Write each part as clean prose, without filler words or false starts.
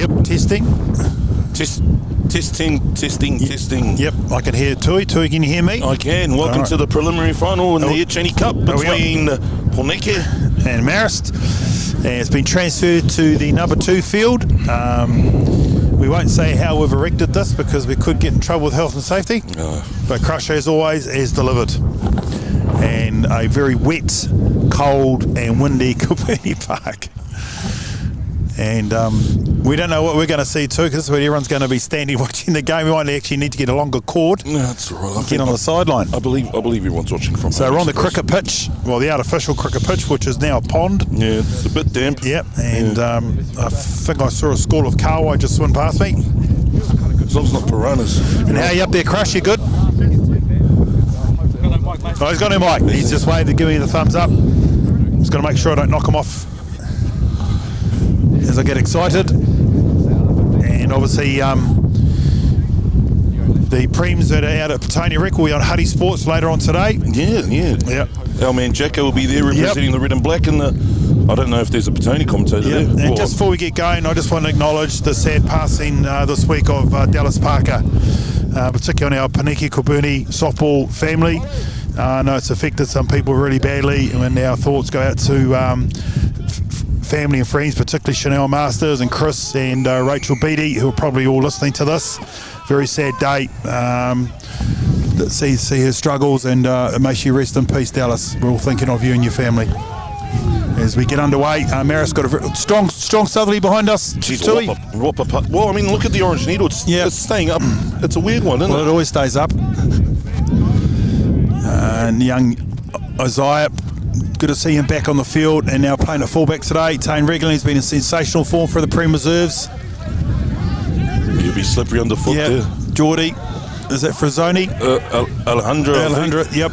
Yep. Testing. Testing. Yep, I can hear Tui. Tui, can you hear me? I can. Welcome to the preliminary final in the Ed Chaney Cup between Poneke and Marist. And it's been transferred to the number 2 field. We won't say how we've erected this because we could get in trouble with health and safety. But Crush, as always, is delivered. And a very wet, cold and windy Pōneke Park. And we don't know what we're going to see too, because everyone's going to be standing watching the game. We might actually need to get a longer cord. No, that's right. Get on the sideline. I believe everyone's watching from So we're on the cricket pitch, well, the artificial cricket pitch, which is now a pond. Yeah, it's a bit damp. Yep, and I think I saw a school of kahawai just swim past me. As long as it's not piranhas. And how are you up there, Crush? You good? Oh, he's got no mic. He's just waving to give me the thumbs up. Just got to make sure I don't knock him off as I get excited. And obviously the preems that are out at Poneke will be on Huddy Sports later on today. Yeah. Our man Jacko will be there representing the red and black, and I don't know if there's a Poneke commentator there. And just before we get going, I just want to acknowledge the sad passing this week of Dallas Parker, particularly on our Poneke Kubuni softball family. I know it's affected some people really badly, and our thoughts go out to family and friends, particularly Chanel Masters and Chris and Rachel Beattie, who are probably all listening to this. Very sad day. See her struggles, and may she rest in peace, Dallas. We're all thinking of you and your family. As we get underway, Maris got a very strong southerly behind us. Well, I mean, look at the orange needle. It's staying up. It's a weird one, isn't it? It always stays up. And young Isaiah, good to see him back on the field and now playing at fullback today. Tane Regling has been in sensational form for the Prem Reserves. He'll be slippery underfoot there. Geordie, is that Frazzoni? Alejandro, yep.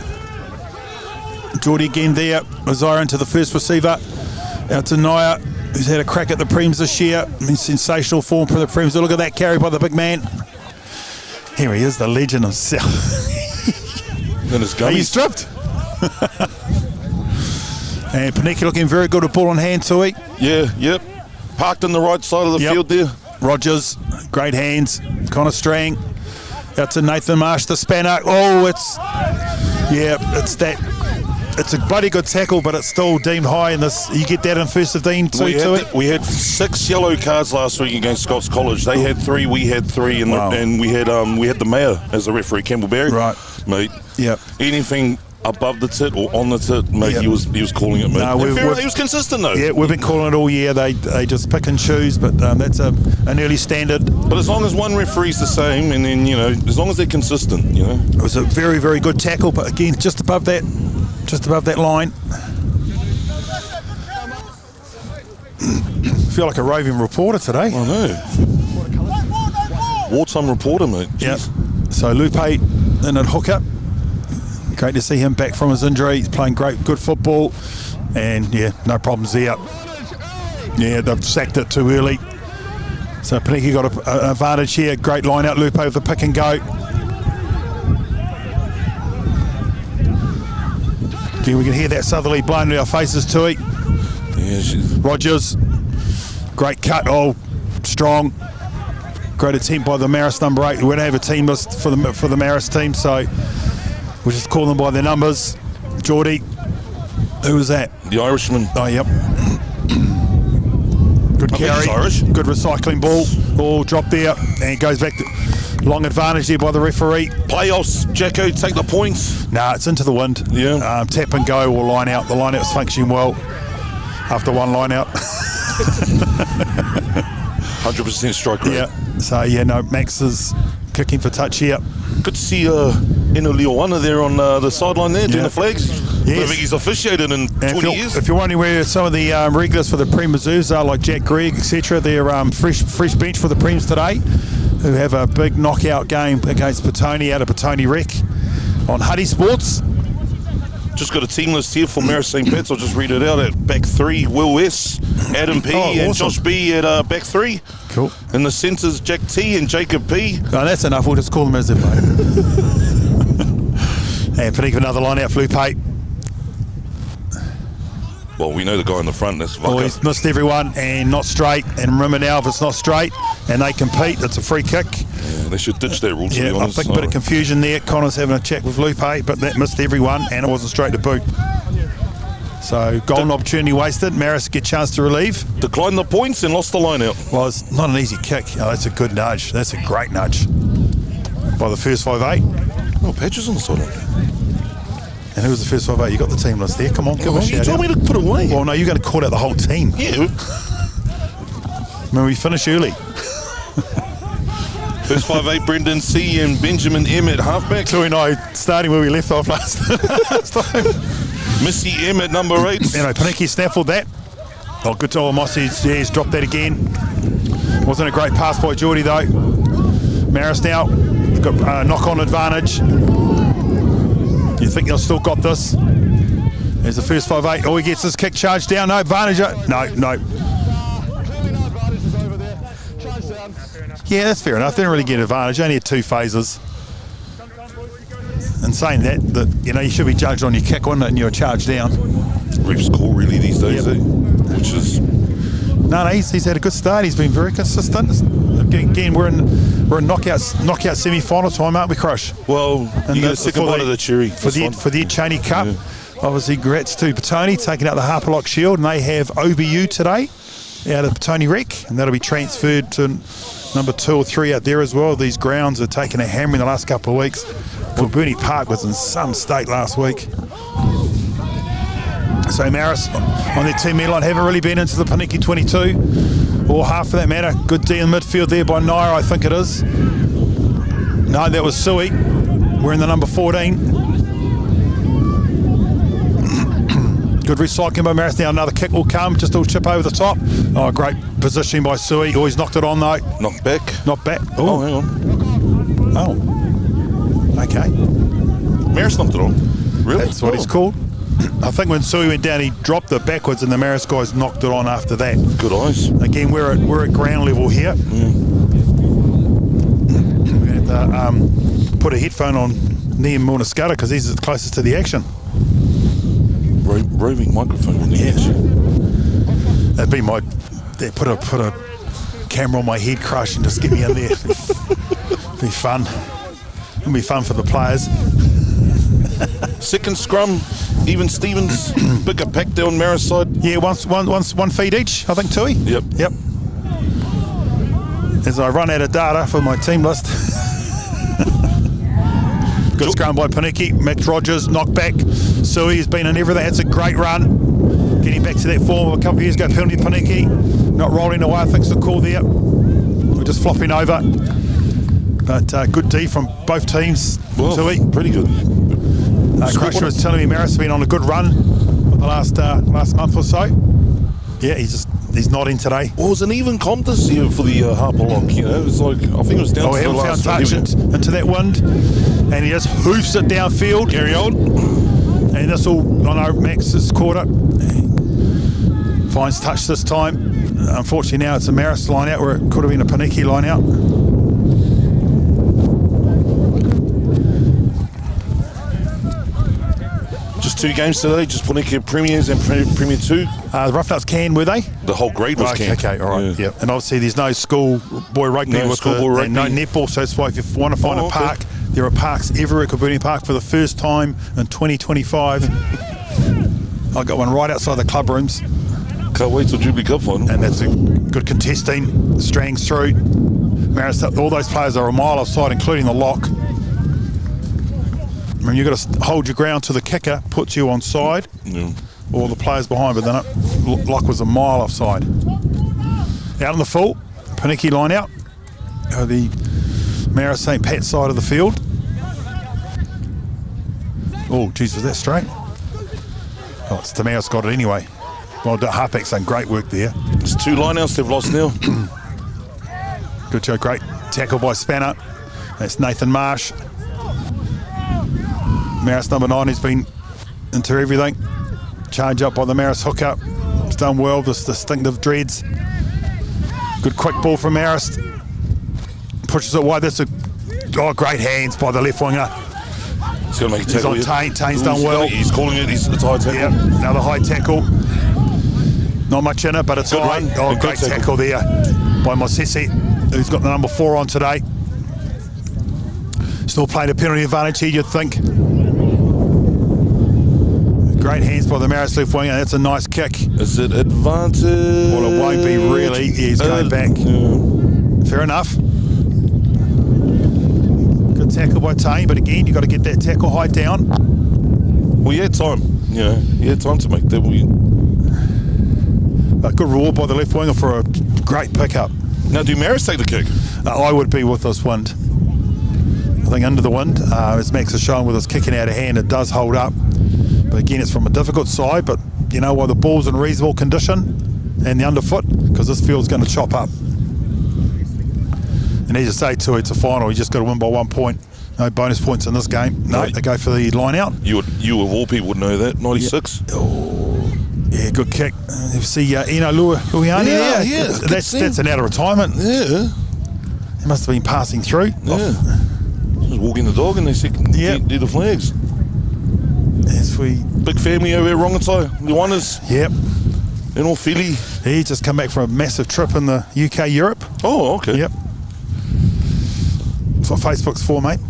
Geordie again there. Isaiah into the first receiver. Out to Naya, who's had a crack at the Prems this year. In sensational form for the Prems. Look at that carry by the big man. Here he is, the legend himself. Are you stripped? And Poneke looking very good, a ball in hand, Tui. Yep. Parked on the right side of the field there. Rogers, great hands. Connor Strang. Out to Nathan Marsh, the spanner. Oh, it's a bloody good tackle, but it's still deemed high in this. You get that in first 15 too. We had 6 yellow cards last week against Scots College. They had 3, we had 3, and we had the mayor as the referee, Campbell Barry. Right, mate. Yep. Anything above the tit or on the tit, mate, he was calling it, mate. No, he was consistent though. Yeah, we've been calling it all year. They just pick and choose, but that's an early standard. But as long as one referee's the same, and then as long as they're consistent, It was a very, very good tackle, but again, just above that line. I feel like a roving reporter today. I know. Wartime reporter, mate. Yeah. So Lupe in at hooker. Great to see him back from his injury. He's playing good football, and no problems there. Yeah, they've sacked it too early. So Poneke got an advantage here. Great line out, Lupe with the pick and go. We can hear that southerly blowing to our faces, Tui. Yeah, Rogers, great cut, strong. Great attempt by the Marist number 8. We don't have a team list for the Marist team, so we'll just call them by their numbers. Geordie, who was that? The Irishman. Oh, yep. Good carry, Irish. Good recycling ball dropped there, and it goes back to long advantage there by the referee. Playoffs, Jacko, take the points. Nah, it's into the wind. Yeah. Tap and go or line out. The line out's functioning well after one line out. 100% strike rate. Yeah. So Max is kicking for touch here. Good to see Eno Leowana there on the sideline there doing the flags. Yes. I don't think he's officiated in 20 years. If you're wondering where some of the regulars for the Prem Reserves are, like Jack Gregg, etc., they're fresh bench for the Prems today, who have a big knockout game against Petone out of Petone Rec on Huddy Sports. Just got a team list here for Marist St. Pat's. I'll just read it out. At back 3, Will S, Adam P, and Josh B at back 3. Cool. In the centres, Jack T and Jacob P. No, that's enough. We'll just call them as they play. And Poneke another line out for Lupe. Well, we know the guy in the front, that's Vaka. Well, he's missed everyone and not straight. And remember now, if it's not straight and they compete, it's a free kick. Yeah, they should ditch that rule, to be I honest. think a bit of confusion there. Connor's having a chat with Lupe, but that missed everyone and it wasn't straight to boot. So, golden opportunity wasted. Maris get a chance to relieve. Declined the points and lost the line out. Well, it's not an easy kick. Oh, that's a good nudge. That's a great nudge by the first 5'8". Oh, Patches on the sideline. And who was the first 5'8"? You got the team list there. Come on, give us a You shout told out. me to put away. Well, no, you're going to call out the whole team. Yeah. Remember, we finish early. First 5'8", Brendan C. and Benjamin M. at halfback. Tui and I starting where we left off last time. Missy M. at number 8. You know, Poneke snaffled that. Oh, good to Mossy. Yeah, he's dropped that again. Wasn't a great pass by Geordie, though. Maris now got knock-on advantage. You think they'll still got this? There's the first 5'8". Oh, he gets his kick charged down. No advantage. No. Yeah, that's fair enough. Didn't really get advantage. Only had 2 phases. And saying that you know, you should be judged on your kick, wouldn't it? And you're charged down. Ref's call really these days, which is... No, he's had a good start. He's been very consistent. Again, we're in knockout semi-final time, aren't we, Crush? Well, you get a second one of the cherry. For the Ed Chaney Cup. Yeah. Obviously, congrats to Petone taking out the Harperlock Shield, and they have OBU today out of Petone Rec, and that'll be transferred to number 2 or 3 out there as well. These grounds are taking a hammer in the last couple of weeks. Kilburnie Park was in some state last week. So Maris on their 10-metre line haven't really been into the Poneke 22, or half for that matter. Good D in midfield there by Naira, I think it is. No, that was Sui. We're in the number 14. Good recycling by Maris. Now another kick will come, just a little chip over the top. Oh, great positioning by Sui. Always knocked it on though. Knocked back. Not back. Oh, hang on. Oh. Okay. Maris knocked it on. Really? That's what it's called. I think when Sui went down, he dropped it backwards, and the Maris guys knocked it on after that. Good eyes. Again, we're at ground level here. Yeah. We're going to have to put a headphone on Liam Mulniscutta because he's the closest to the action. Roving microphone on the edge. That'd be my. They put a camera on my head, Crush, and just get me in there. Be fun. It'll be fun for the players. Second scrum, even Stevens, bigger pack down Maris side. Yeah, one feed each, I think, Tui. Yep. As I run out of data for my team list. Good scrum by Poneke. Max Rogers, knocked back. Sui has been in everything. That's a great run. Getting back to that form of a couple of years ago, penalty Poneke. Not rolling away, I think's the call there. We're just flopping over. But good D from both teams. Well, Tui. Pretty good. Crusher was telling me Maris has been on a good run for the last month or so. Yeah, he's not in today. Well, it was an even comp this year for the Harperlock, you know. It was like, I think it was down to the last touch into that wind, and he just hoofs it downfield. Carry on. And this all, I know Max has caught it. Finds touch this time. Unfortunately now it's a Maris line out where it could have been a Poneke line out. Just 2 games today, just Poneke Premiers and Premier 2. The Roughnecks canned, were they? The whole grade was canned. Okay, all right. Yeah. And obviously there's no schoolboy rugby No with schoolboy rugby. no netball, so that's why if you want to find a park, there are parks everywhere at Kilburnie Park for the first time in 2025. I got one right outside the club rooms. Can't wait till Jubilee Cup final. And that's a good contesting. Strangs through. Maris, all those players are a mile offside, including the lock. I mean, you've got to hold your ground to the kicker, puts you on side, or the players behind, but then lock was a mile offside. Out on the full, Poneke line out. The Maris St. Pat side of the field. Oh, geez, was that straight? Oh, it's Tamaris got it anyway. Well, halfback's done great work there. It's 2 lineouts they've lost now. Good show, great tackle by Spanner. That's Nathan Marsh. Maris number 9 has been into everything. Charge up by the Maris hooker. It's done well, this distinctive dreads. Good quick ball from Maris. Pushes it wide. That's great hands by the left winger. He's going to make a tackle. He's on Tane's done well. He's calling it. It's a high tackle. Yep, another high tackle. Not much in it, but it's all right. Oh, great tackle there by Mosese, who's got the number 4 on today. Still playing a penalty advantage here, you'd think. Great hands by the Marist left winger. That's a nice kick. Is it advantage? Well, it won't be really. He's going back. Fair enough. Good tackle by Tane, but again, you've got to get that tackle height down. Well, you had time. You had time to make that. A good reward by the left winger for a great pickup. Now, do Marist take the kick? I would be with this wind. I think under the wind, as Max has shown with his kicking out of hand, it does hold up. But again, it's from a difficult side, but you know why the ball's in reasonable condition and the underfoot, because this field's going to chop up. And as you say, too, it's a final. You just got to win by 1 point. No bonus points in this game. No, they go for the line out. You of all people would know that. 96. Yeah. Oh, yeah, good kick. You see Ino Luiani there. Yeah, that's an out of retirement. Yeah. He must have been passing through. Yeah. Just walking the dog and they said, do the flags. As we... Big family over at Rongotai. The Wonders. Yep. In all Philly. He just come back from a massive trip in the UK, Europe. Oh, okay. Yep. That's what Facebook's for, mate.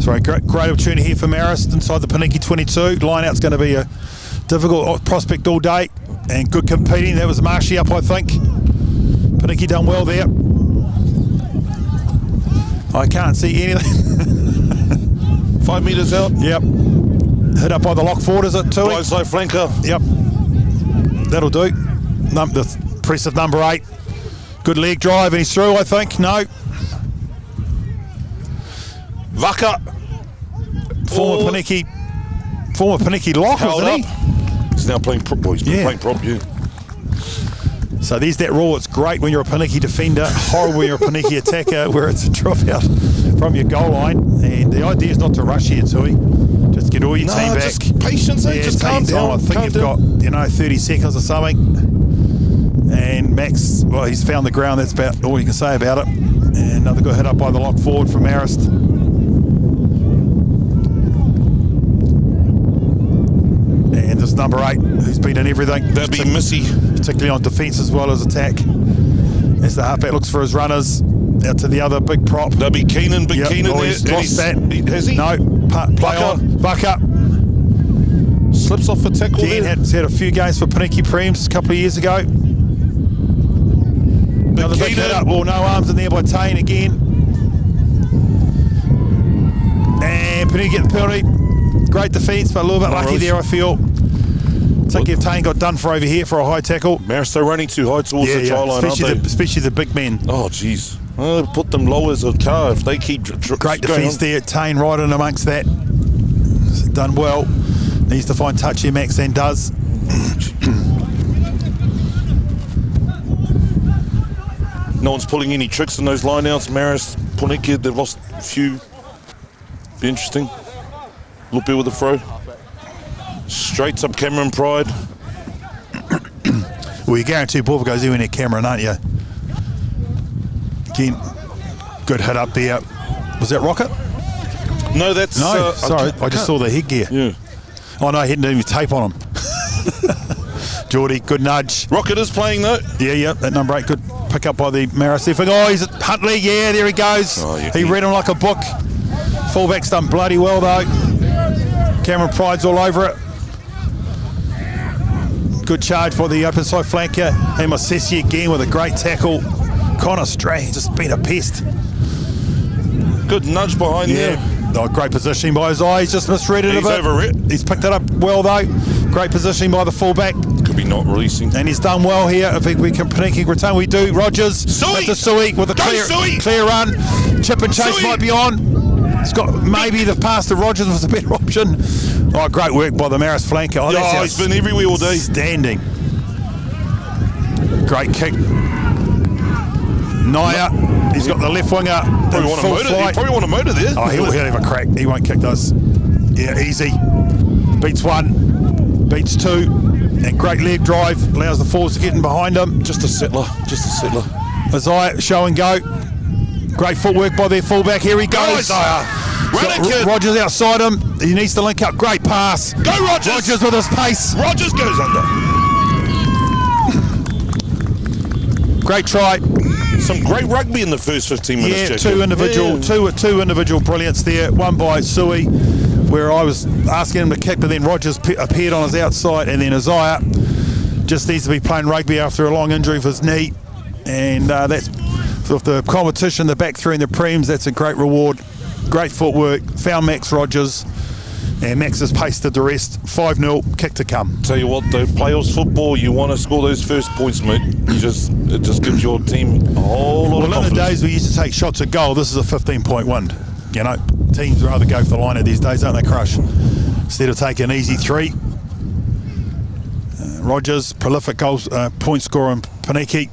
Sorry, great opportunity here for Marist inside the Poneke 22. Line out's going to be a difficult prospect all day, and good competing. That was Marshy up, I think. Poneke done well there. I can't see anything. 5 metres out. Yep. Hit up by the lock forward, is it, Tui? Blind side flanker. Yep. That'll do. The impressive number 8. Good leg drive, and he's through, I think. No. Vaka. Former Poneke lock, isn't he? He's now playing prop. Well, he's been playing prop, So there's that rule. It's great when you're a Poneke defender, horrible when you're a Poneke attacker, where it's a drop out from your goal line. And the idea is not to rush here, Tui. Just get all your team back. Just patience, just calm down. I think you've got 30 seconds or something. And Max, well, he's found the ground. That's about all you can say about it. And another good hit up by the lock forward from Marist. And this number 8, who's been in everything. That'd be Missy. Particularly on defence as well as attack. As the halfback looks for his runners. Out to the other big prop. That'd be Keenan, Keenan there. He's lost that. Has he? No. Play on. Bucker. Slips off a tackle Dan there. had a few games for Poneke Prems a couple of years ago. Another big hit up. Well, no arms in there by Tane again. And Poneke get the penalty. Great defence, but a little bit lucky there, I feel. I think if Tane got done for over here for a high tackle. Marist are running too high towards the try line, especially the big men. Oh, jeez. Put them low as a car if they keep great defence there. Tane right in amongst that. Done well. Needs to find touch here, Max, and does. No one's pulling any tricks in those line-outs. Marist, Poneke, they've lost a few. Be interesting. Look bit with the throw. Straight up Cameron Pride. Well, you guarantee ball goes in at Cameron, aren't you? Again, good hit up there. Was that Rocket? No, that's... No, sorry, I just saw the headgear. Yeah. Oh, no, he didn't even tape on him. Geordie, good nudge. Rocket is playing, though. Yeah, that number 8, good pick up by the Marist. Oh, he's at Huntley. Yeah, there he goes. Oh, he read him like a book. Fullback's done bloody well, though. Cameron Pride's all over it. Good charge by the open side flanker. And Mosese again with a great tackle. Connor Stray, just been a pest. Good nudge behind there. Oh, great positioning by his eye. He's just misread it a bit. He's over it. He's picked it up well, though. Great positioning by the fullback. Could be not releasing. And he's done well here. If we can Poneke return, we do. Rogers. Sui! To Sui with a clear run. Chip and chase might be on. It's got maybe the pass to Rogers was a better option. Oh, great work by the Marist flanker. Oh, he's been everywhere all day. Standing. Great kick. Naya, he's got the left winger. He probably want a motor there. Oh, he'll have a crack. He won't kick those. Yeah, easy. Beats 1, beats 2, and great leg drive. Allows the forwards to get in behind him. Just a settler. Isaiah, show and go. Great footwork by their fullback. Here he goes. Isaiah. Radican. Rogers outside him. He needs to link up. Great pass. Go Rogers. Rogers with his pace. Rogers goes under. Great try. Some great rugby in the first 15 minutes. Yeah, Jacob. two individual brilliance there. One by Sui, where I was asking him to kick, but then Rogers appeared on his outside, and then Isaiah just needs to be playing rugby after a long injury for his knee, and that's for the competition, the back three in the prems. That's a great reward. Great footwork. Found Max Rogers, and Max has pasted the rest. 5-0, kick to come. Tell you what, though, playoffs football, you want to score those first points, mate. It just gives your team a whole lot of Well, in the confidence. days we used to take shots at goal, this is a 15-point win. You know, teams rather go for the line these days, don't they, Crush? Instead of taking an easy 3. Rogers, prolific goals, point scorer in Poneke,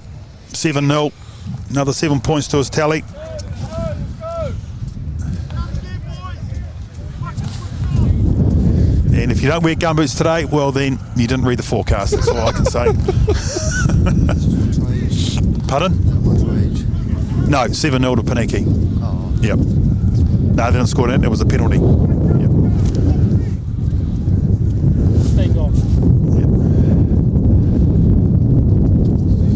7-0. Another 7 points to his tally. And if you don't wear gumboots today, well then you didn't read the forecast. That's all I can say. Pardon? No, 7-0 to Poneke. Oh. Yep. No, they didn't score it. It was a penalty. Yep.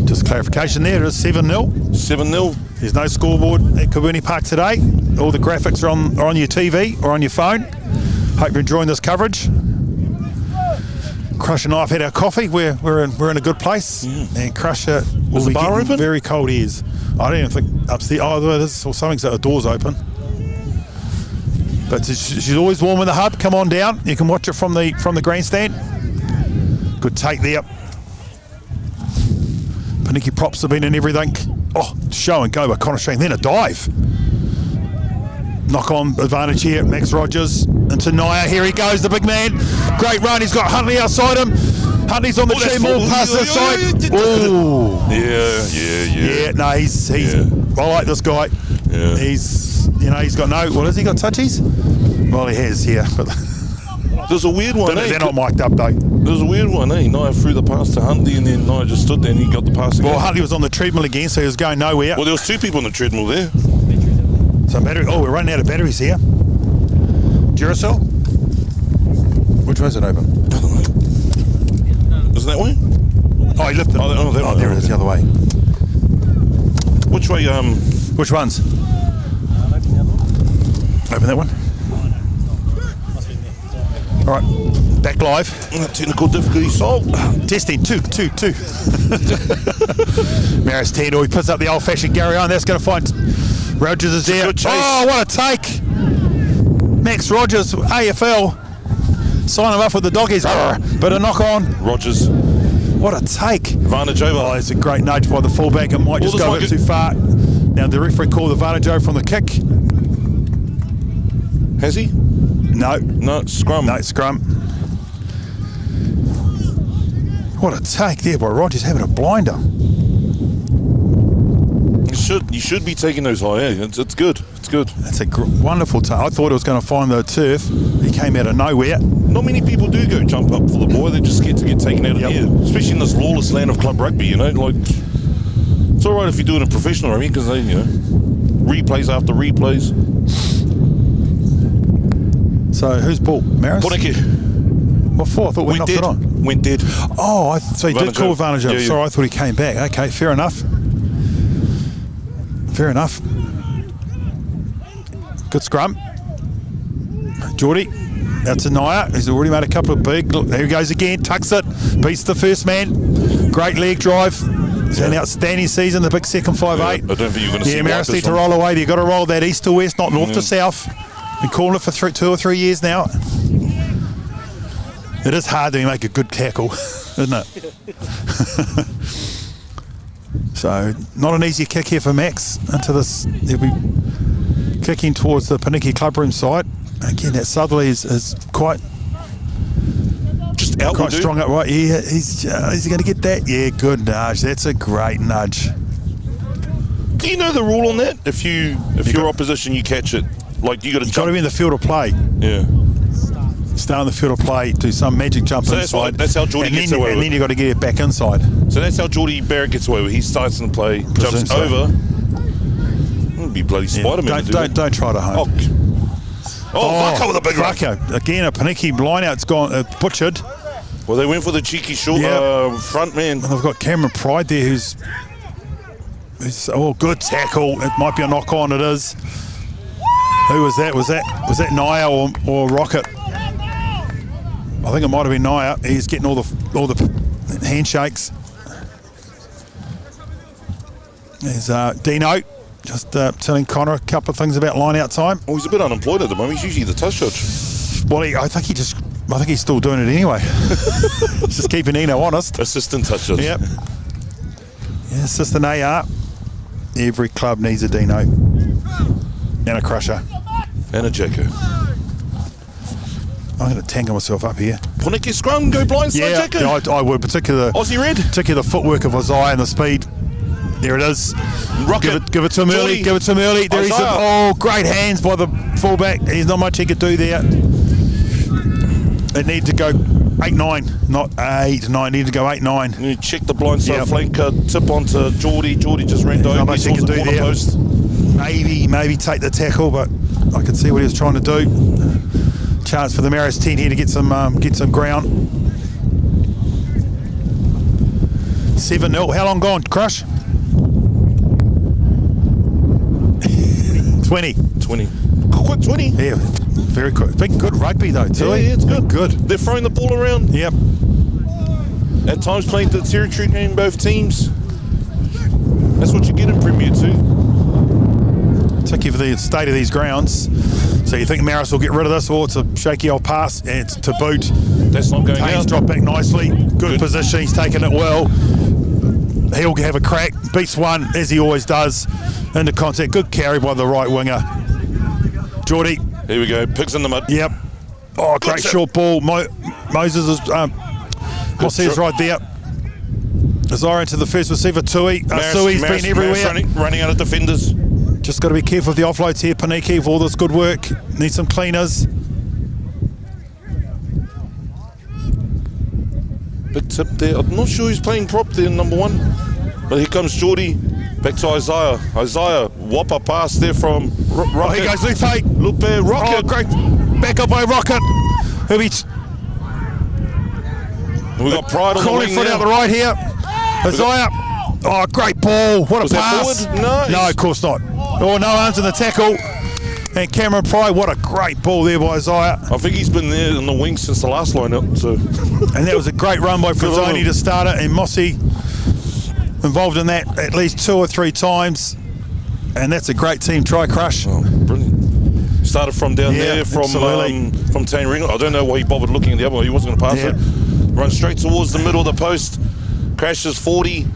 Just clarification there. It is 7-0. 7-0. There's no scoreboard at Kabuni Park today. All the graphics are on your TV or on your phone. Hope you're enjoying this coverage. Crush and I have had our coffee. We're in a good place. And Crusher will the be bar getting open? very cold ears. I don't even think upstairs. Oh, there's something's at the door's open. But she's always warm in the hub. Come on down. You can watch it from the grandstand. Good take there. Poneke props have been in everything. Oh, show and go by Connor Shane. Then a dive. Knock on advantage here. Max Rogers into Naya. Here he goes, the big man. Great run. He's got Huntley outside him. Huntley's on the that's team. All full. past the side. Yeah. Ooh. Yeah, no, he's Yeah. I like this guy. Yeah. He's got no, what has he got, touchies? Well, he has here. But There's a weird one, they're not mic'd up though. There's a weird one, eh? Naya threw the pass to Huntley, and then Naya just stood there and he got the pass again. Well, Huntley was on the treadmill again, so he was going nowhere. Well, there was 2 people on the treadmill there. Some battery. Oh, we're running out of batteries here. Duracell? Which way is it open? I don't know. Is that way? Oh, he lifted. Oh, that one. There it is, the other way. Which way? Which ones? Open that one. All right, back live. Technical difficulty solved. Testing, two. Maris Tando, he puts up the old-fashioned Gary on. That's going to find Rogers is there. Good chase. Oh, what a take. Max Rogers, AFL. Sign him up with the doggies. But a knock on. Rogers. What a take. Advantage over. Oh, it's a great nudge by the fullback. It might just this go a might bit get- too far. Now, the referee called advantage over from the kick. Has he? No. No, scrum. No, scrum. What a take there by Rogers, having a blinder. You should be taking those high. Yeah, it's good. It's good. That's a wonderful take. I thought it was going to find the turf. He came out of nowhere. Not many people do go jump up for the boy. They just scared to get taken out of Yep. the air, especially in this lawless land of club rugby. You know, like it's all right if you do it in professional rugby because they, replays after replays. So who's ball? Maris? Poneke What for? I thought we went knocked dead. it on. Went dead. Oh, so he did Advantage call over. advantage over. Yeah, yeah. Sorry, I thought he came back. Okay, fair enough. Fair enough. Good scrum. Geordie, that's a Naya. He's already made a couple of big. Look, there he goes again. Tucks it. Beats the first man. Great leg drive. It's an outstanding season. The big second 5'8". I don't think you're going to see. Yeah, like Maris this need to one. roll away. You've got to roll that east to west, not north to south. Been calling it for 2 or 3 years now. It is hard to make a good tackle, isn't it? So, not an easy kick here for Max into this. He'll be kicking towards the Poneke clubroom side. Again, that southerly is quite Just out. quite strong up right. Yeah, is he going to get that? Yeah, good nudge. That's a great nudge. Do you know the rule on that? If your opposition, you catch it, like you got to You've got to jump. be in the field of play. Yeah. Start in the field of play, do some magic jump So that's inside. what- that's how Geordie and gets then, away And with then it. you've got to get it back inside. So that's how Geordie Barrett gets away with. He starts in the play, Presume jumps so. over. It'd be bloody Yeah, Spider-Man. to do that. don't try to home. Oh, Vaka with a big run. Vaka. Again, a Poneke line-out's gone butchered. Well, they went for the cheeky short front man. And they've got Cameron Pride there who's good tackle. It might be a knock-on, it is. Who was that? Was that Naya or Rocket? I think it might have been Naya. He's getting all the handshakes. There's Dino just telling Connor a couple of things about line-out time. Well, he's a bit unemployed at the moment. He's usually the touch judge. Well, I think he's still doing it anyway. Just keeping Eno honest. Assistant touch judge. Yep. Yeah, assistant AR. Every club needs a Dino and a crusher and a Jacko. I'm going to tangle myself up here. Poneke scrum, go blindside, Jacko. Yeah, I would, particularly the footwork of Isaiah and the speed. There it is. Rocket. Give it to him early. Give it to him early. There he's great hands by the fullback. There's not much he could do there. It needed to go 8-9, not 8-9. Needed to go 8-9. You check the blindside flank, tip onto Geordie. Geordie just ran down. Not much he could do there. Post. Maybe take the tackle, but I could see what he was trying to do. Chance for the Maris 10 here to get some ground. 7-0. How long gone, Crush? 20. Quick 20. Yeah, very quick. Big good rugby though, too. Yeah, it's good. Good. They're throwing the ball around. Yep. At times playing the territory game, both teams. That's what you get in Premier 2. Particularly for the state of these grounds. So you think Maris will get rid of this? Or it's a shaky old pass. And it's to boot. That's not going Tane's out. dropped back nicely. Good position. He's taken it well. He'll have a crack. Beats one, as he always does. Into contact. Good carry by the right winger. Geordie. Here we go. Pigs in the mud. Yep. Oh, great short ball. Moses is Mossie's right there. Azara into the first receiver, Tui. Sui's been everywhere. Running out of defenders. Just got to be careful of the offloads here, Poneke, with all this good work. Need some cleaners. Big tip there. I'm not sure who's playing prop there, number one. But here comes Geordie. Back to Isaiah. Isaiah, whopper pass there from Rocket. Oh, here goes Lupe. Rocket. Oh, great. Back up by Rocket. We got Pride on the calling wing foot now. out the right here. Isaiah. Oh, great ball. What Was a that pass. forward? No. No, of course not. Oh, no arms in the tackle. And Cameron Pride, what a great ball there by Isaiah. I think he's been there on the wing since the last line-up. So. And that was a great run by Frazzoni to start it. And Mossy involved in that at least 2 or 3 times. And that's a great team try, Crush. Oh, brilliant. Started from down there, from Tane Ring. I don't know why he bothered looking at the other one. He wasn't going to pass it. Runs straight towards the middle of the post. Crashes 40.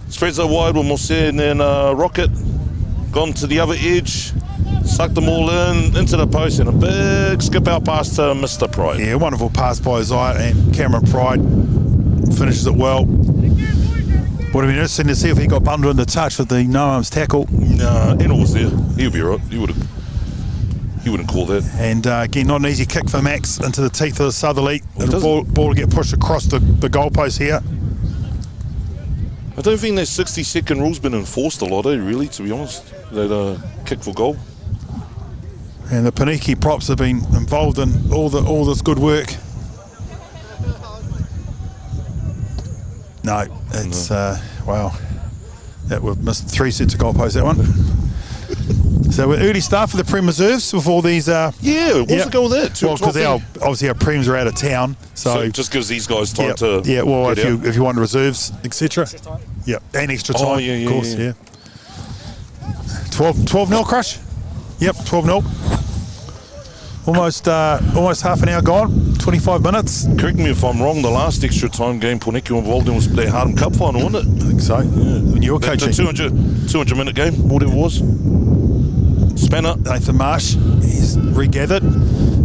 Spreads it wide with Mosse, and then Rocket gone to the other edge. Sucked them all into the post, and a big skip out pass to Mr. Pride. Yeah, wonderful pass by Isaiah, and Cameron Pride finishes it well. Would have been interesting to see if he got bundled in the touch with the no-arms tackle. Nah, Eno was there. He'll be right. He wouldn't call that. And again, not an easy kick for Max into the teeth of the Southerly. The ball to get pushed across the goalpost here. I don't think that 60-second rule's been enforced a lot, really, to be honest. That kick for goal. And the Poneke props have been involved in all this good work. No, it's wow. That we've missed 3 sets of goalposts, that one. So we're early start for the Prem Reserves with all these. What's the goal with that? Well, because obviously our Prems are out of town, so it just gives these guys time to. Yeah, well, if you want reserves, etc. Yeah, and extra time. Oh, yeah, of course, yeah. 12-0 Crush. Yep, 12-0. Almost half an hour gone. 25 minutes. Correct me if I'm wrong. The last extra time game Poneke were involved in was their Harlem Cup final, wasn't it? I think so. Yeah. When you were coaching. The 200 minute game, whatever it was. Spanner. Nathan Marsh, he's regathered.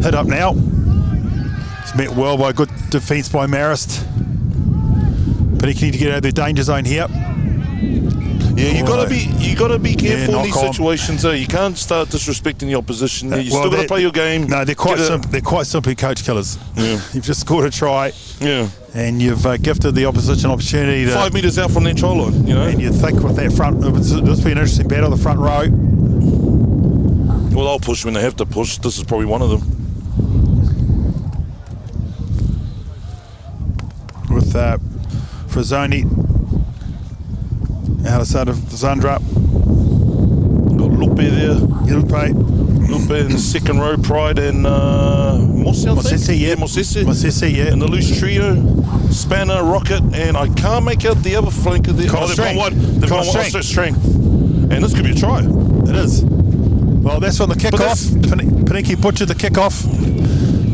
Hit up now. He's met well by good defence by Marist. But he need to get out of the danger zone here. Yeah, you gotta be careful in these situations. You can't start disrespecting the opposition. You still got to play your game. No, they're quite simply coach killers. Yeah. You've just scored a try. Yeah. And you've gifted the opposition opportunity to 5 metres out from their try line. You know. And you think with that front, this will be an interesting battle, the front row. Well, they'll push when they have to push. This is probably one of them. With Frazzoni out of side of Zandra. Got Lupe there. Lupe in the second row, Pride and Mosese, yeah. Mosese, yeah. And the loose trio, Spanner, Rocket, and I can't make out the other flanker there. They've got one. They've got one Strang. And this could be a try. It is. Well, that's on the kickoff. Poneke butchered the kickoff.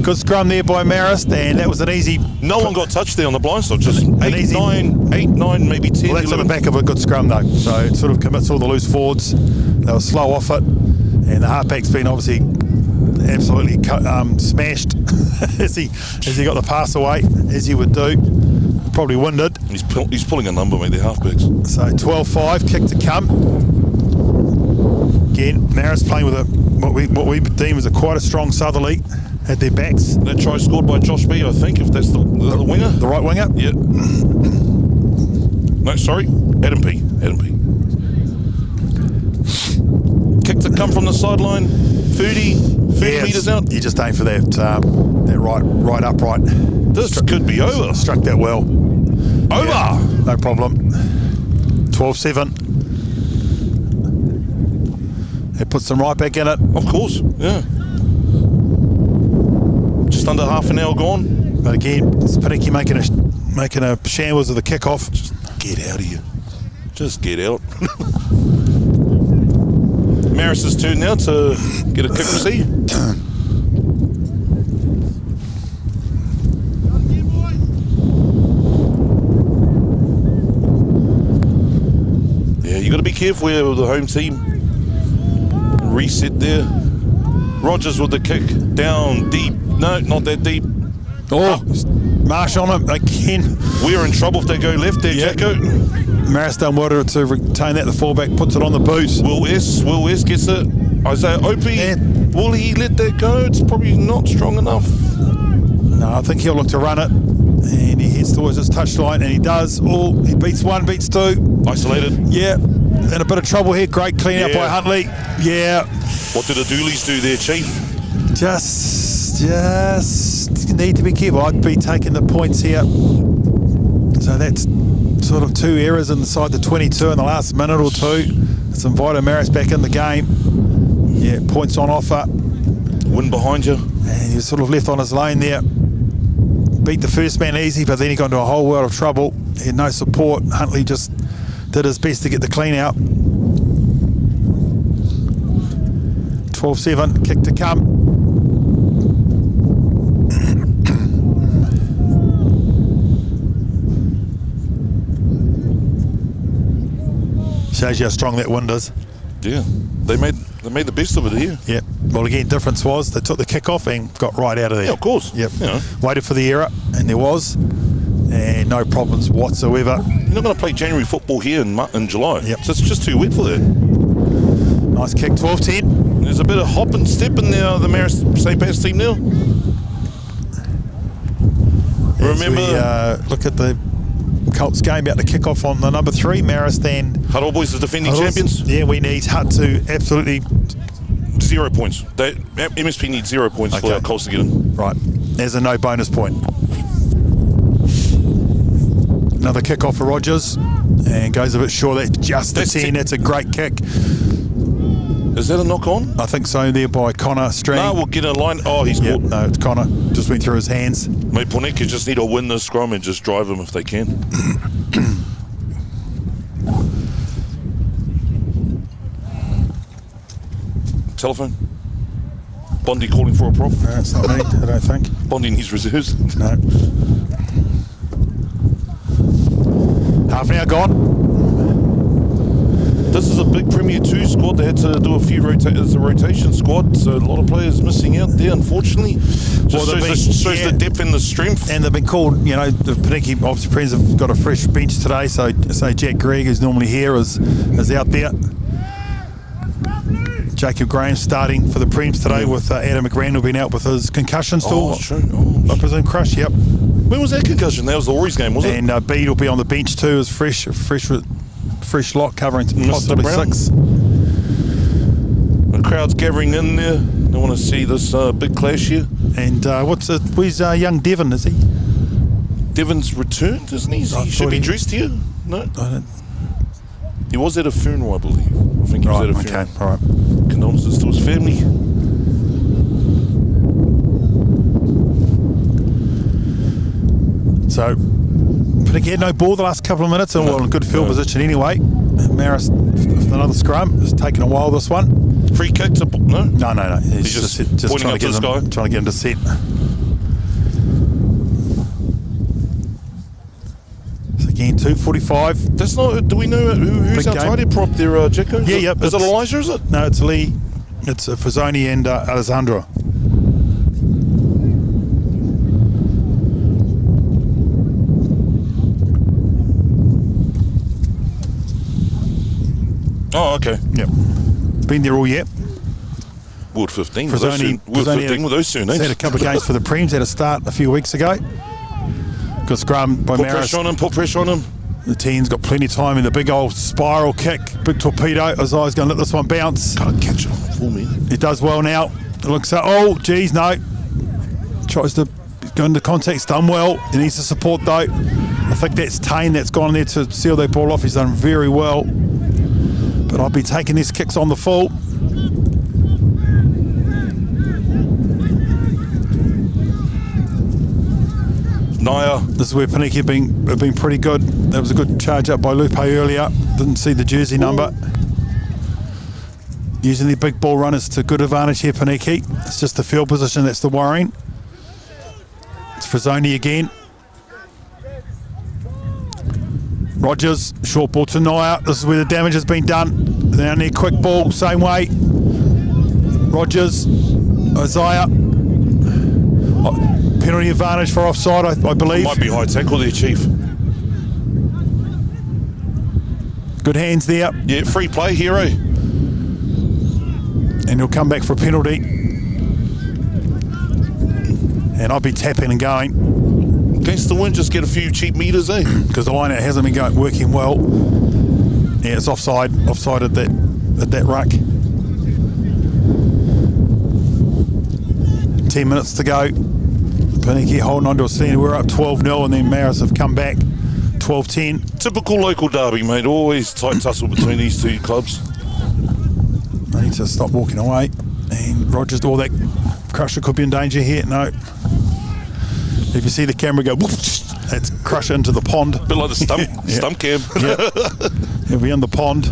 Good scrum there by Marist, and that was an easy. No one got touched there on the blind side. Just 8, 9, maybe 10. Well, that's 11. on the back of a good scrum though. So it sort of commits all the loose forwards. They were slow off it, and the halfback's been obviously absolutely smashed as he got the pass away, as he would do. Probably winded. He's pulling a number, mate. They're halfbacks. So 12-5, kick to come. Again, Marist playing with what we deem as quite a strong southerly at their backs. That try scored by Josh B, I think, if that's the winger. The right winger? Yeah. No, sorry. Adam P. Kick to come from the sideline. 30 metres out. You just aim for that right upright. This could be over. Struck that well. Over! Yeah, no problem. 12-7. It puts them right back in it. Of course, yeah. Just under half an hour gone. But again, it's Poneke making a shambles of the kickoff. Just get out of here. Just get out. Maris's turn now to get a kick from C. Yeah, you got to be careful here with the home team. Reset there. Rogers with the kick down deep. No, not that deep. Oh, Marsh on him again. We're in trouble if they go left there, Jacko. Maris done well to retain that. The fullback puts it on the boot. Will S gets it. Isaiah Opie. Yeah. Will he let that go? It's probably not strong enough. No, I think he'll look to run it. And he heads towards his touchline, and he does. Oh, he beats one, beats two. Isolated. Yeah. In a bit of trouble here. Great clean out by Huntley. Yeah. What did the Doolies do there, Chief? Just need to be careful. I'd be taking the points here. So that's sort of 2 errors inside the 22 in the last minute or two. It's invited Maris back in the game. Yeah, points on offer. Wind behind you. And he was sort of left on his lane there. Beat the first man easy, but then he got into a whole world of trouble. He had no support. Huntley just did his best to get the clean out. 12-7, kick to come. Shows you how strong that wind is. Yeah, they made the best of it here. Yeah. Well, again, difference was they took the kick off and got right out of there. Yeah, of course. Yep. You know. Waited for the error, and there was, and no problems whatsoever. You're not going to play January football here in July. Yep. So it's just too wet for that. Nice kick, 12-10. There's a bit of hop and step in there, the Maris St. Pat's team now. Remember, look at the Colts game about to kick off on the number 3, Marist and Huddle Boys, the defending champions. Yeah, we need Hutt to absolutely 0 points. MSP needs 0 points for our Colts to get in. Right, there's a no bonus point. Another kick off for Rogers and goes a bit short. That's just a 10. That's a great kick. Is that a knock on? I think so, there by Connor Strang. No, we'll get a line. Oh, he's caught. No, it's Connor. Just went through his hands. Mate, Poneke just need to win this scrum and just drive him if they can. Telephone. Bondi calling for a prop. No, it's not me, I don't think. Bondi needs reserves. No. Half an hour gone. This is a big Premier 2 squad. They had to do a few rotation squad, so a lot of players missing out there, unfortunately. Just shows the depth and the strength. And they've been called, the Poneke obviously friends have got a fresh bench today, so Jack Gregg, who's normally here, is out there. Jacob Graham starting for the Prems today with Adam McRandall being out with his concussion still. Oh, true. Oh, I presume crush, yep. When was that concussion? That was the Warriors game, wasn't it? And Bede will be on the bench too, as fresh lot covering possibly Brown. 6. crowd's gathering in there. They want to see this big clash here. And where's young Devon, is he? Devon's returned, isn't he? He should be dressed here. No? He was at a funeral, I believe. I think he was at a funeral. Okay, all right. Condolences to his family. So, Poneke had no ball the last couple of minutes, and well, in good field position anyway. Maris with another scrum. It's taken a while, this one. Free kick to... No? No. He's just pointing up to this guy. Trying to get him to set. So again, 2:45. That's not... Do we know who's our tidy prop there, Jacko? Yeah. Is it Elijah, is it? No, it's Lee. It's Fazzoni and Alessandro. Oh, okay. Yep. Been there all year. World 15. World 15 with those surnames. Had a couple of games for the Prems. Had a start a few weeks ago. Got scrum by Maris. Put pressure on him. The 10's got plenty of time in the big old spiral kick. Big torpedo. Isaiah's going to let this one bounce. Can't catch it on the full, man. He does well now. It looks like, oh, geez, no. Tries to go into contact. It's done well. He needs the support, though. I think that's Tane that's gone there to seal that ball off. He's done very well. But I'll be taking these kicks on the full. Naya. This is where Poneke have been pretty good. That was a good charge up by Lupe earlier. Didn't see the jersey number. Using the big ball runners to good advantage here, Poneke. It's just the field position that's the worrying. It's Fazzoni again. Rogers, short ball to Naya. This is where the damage has been done. Down there, quick ball, same way. Rogers, Isaiah. Penalty advantage for offside, I believe. Might be high tackle there, Chief. Good hands there. Yeah, free play, hero. And he'll come back for a penalty. And I'll be tapping and going. Against the wind, just get a few cheap meters, eh? Because the line out hasn't been working well. Yeah, it's offside at that ruck. 10 minutes to go. Poneke holding on to a scene. We're up 12-0, and then Maris have come back 12-10. Typical local derby, mate. Always tight tussle between these two clubs. They need to stop walking away. And Rogers, all that Crusher could be in danger here. No. If you see the camera go, whoosh, that's Crusher into the pond. A bit like the stump cam. Yeah. He'll be in the pond.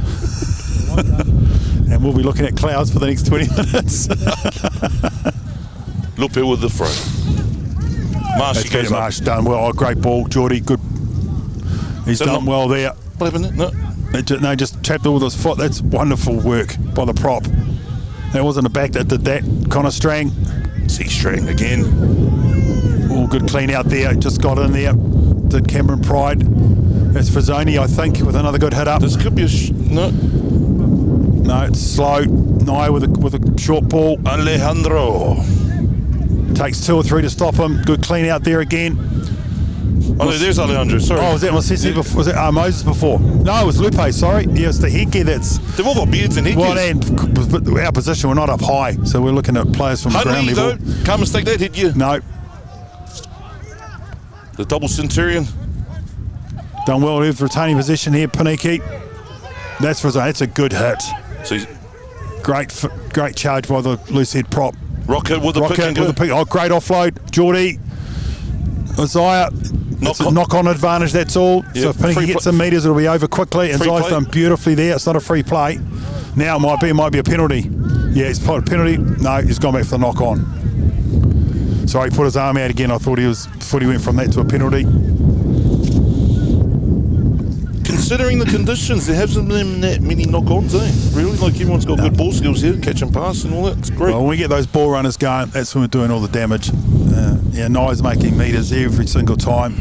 And we'll be looking at clouds for the next 20 minutes. Look here with the throw. Marsh goes up. Marsh done well. Oh, great ball, Geordie. Good. He's done well there. What happened? No. Just tapped it with his foot. That's wonderful work by the prop. That wasn't a back that did that. Connor Strang. See Strang again. All good clean out there. Just got in there. Did Cameron Pride. That's Fazzoni, I think, with another good hit up. This could be a no. No, it's slow. Nye with a short ball. Alejandro. Takes 2 or 3 to stop him. Good clean out there again. Oh, no, there's Alejandro, sorry. Oh, was that Masisi before? Was it Moses before? No, it was Lupe, sorry. Yeah, it's the headgear that's... They've all got beards and headgears. Well, and our position, we're not up high, so we're looking at players from ground level. Though, can't mistake that headgear. No. The double Centurion. Done well with retaining position here, Poneke. That's a good hit. So great charge by the loose head prop. Rocket with the pick. Oh, great offload. Geordie. Isaiah. Knock on advantage, that's all. Yep. So if Poneke gets some meters, it'll be over quickly. And Isaiah's done beautifully there. It's not a free play. Now it might be a penalty. Yeah, he's put a penalty. No, he's gone back for the knock on. Sorry, he put his arm out again. I thought he went from that to a penalty. Considering the conditions, there hasn't been that many knock-ons, eh? Really? Like everyone's got good ball skills here, catch and pass and all that. It's great. Well, when we get those ball runners going, that's when we're doing all the damage. Nye's making meters every single time.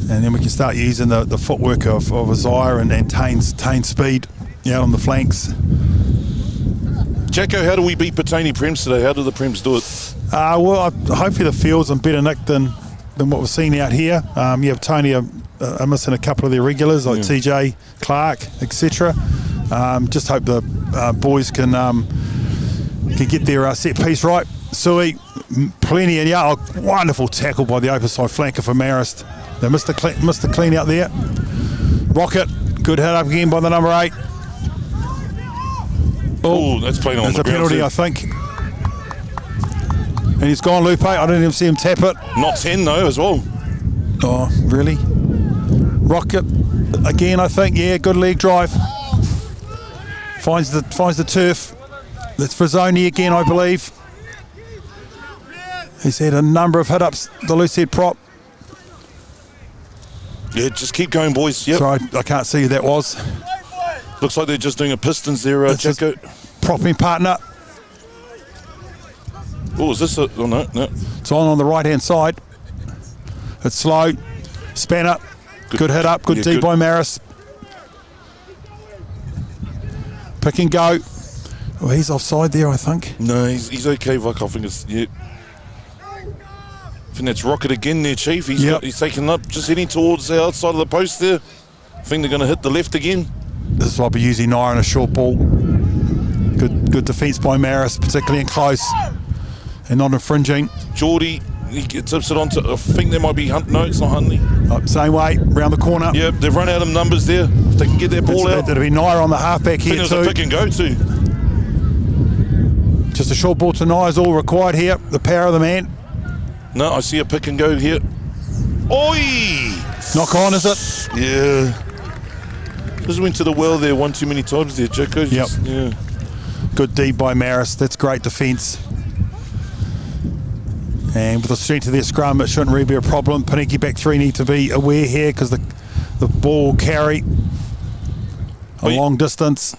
And then we can start using the footwork of Isaiah and Tane's speed out on the flanks. Jacko, how do we beat Patani Prems today? How do the Prems do it? Well, hopefully the field's in better nick than what we're seeing out here. You have Tony are missing a couple of their regulars like TJ, Clark, etc. Just hope the boys can get their set piece right. Sui, plenty of wonderful tackle by the open side flanker for Marist. They missed the clean out there. Rocket, good hit up again by the number 8. Oh, that's playing on the ground. There's a penalty, I think. And he's gone, Lupe. I didn't even see him tap it. Not 10 though, as well. Oh, really? Rocket again, I think. Yeah, good leg drive. Finds the turf. That's for Zoni again, I believe. He's had a number of hit-ups, the loose head prop. Yeah, just keep going, boys. Yep. Sorry, I can't see who that was. Looks like they're just doing a Pistons there, Jacko. Propping partner. Oh, is this a... Oh, no. It's on the right-hand side. It's slow. Spanner. Good hit up. Good D by Maris. Pick and go. Oh, he's offside there, I think. No, he's okay, Vuk. I think it's... Yeah. I think that's Rocket again there, Chief. He's taking up, just heading towards the outside of the post there. I think they're going to hit the left again. This is Robbie using Nair on a short ball. Good defence by Maris, particularly in close and not infringing. Geordie, he tips it onto, I think there might be Hunt. No, it's not Huntley. Same way, round the corner. Yep, they've run out of numbers there. If they can get that ball out. That'll be Nair on the halfback here I think too. there's a pick and go too. Just a short ball to Nair is all required here. The power of the man. No, I see a pick and go here. Oi! Knock on, is it? Yeah. Just went to the well there one too many times there, Jacko. Yep. Yeah. Good D by Maris. That's great defence. And with the strength of their scrum, it shouldn't really be a problem. Poneke back 3 need to be aware here because the ball will carry a long distance.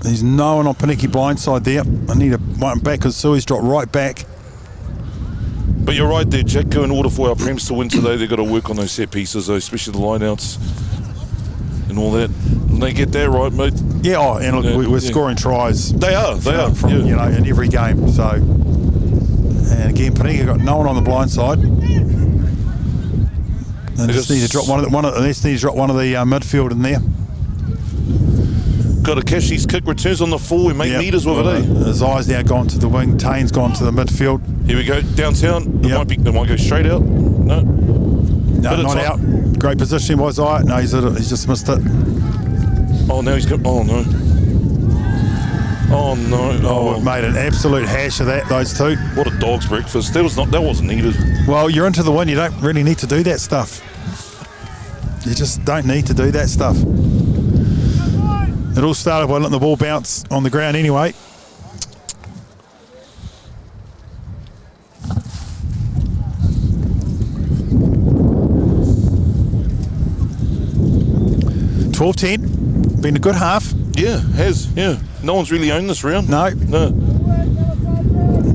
There's no one on Poneke blindside there. I need a one back because Sui's dropped right back. But you're right there, Jacko. In order for our Prems to win today, they've got to work on those set pieces, though, especially the line-outs and all that. And they get that right, mate. Yeah, and look, we're scoring tries. They are from yeah. in every game. So, and again, Poneke got no one on the blind side. They just need to drop one of the midfield in there. Got to catch these kick returns on the full. We make meters with it, eh? His eyes now gone to the wing. Tane's gone to the midfield. Here we go, downtown. It might go straight out. No, not out. Great positioning by Zaya. No, he's just missed it. Oh, now he's got... Oh, no. Oh, no. Oh, we've made an absolute hash of those two. What a dog's breakfast. That wasn't needed. Well, you're into the win. You don't really need to do that stuff. You just don't need to do that stuff. It all started by letting the ball bounce on the ground anyway. $12-10. Been a good half. Yeah, has. Yeah. No one's really owned this round. No.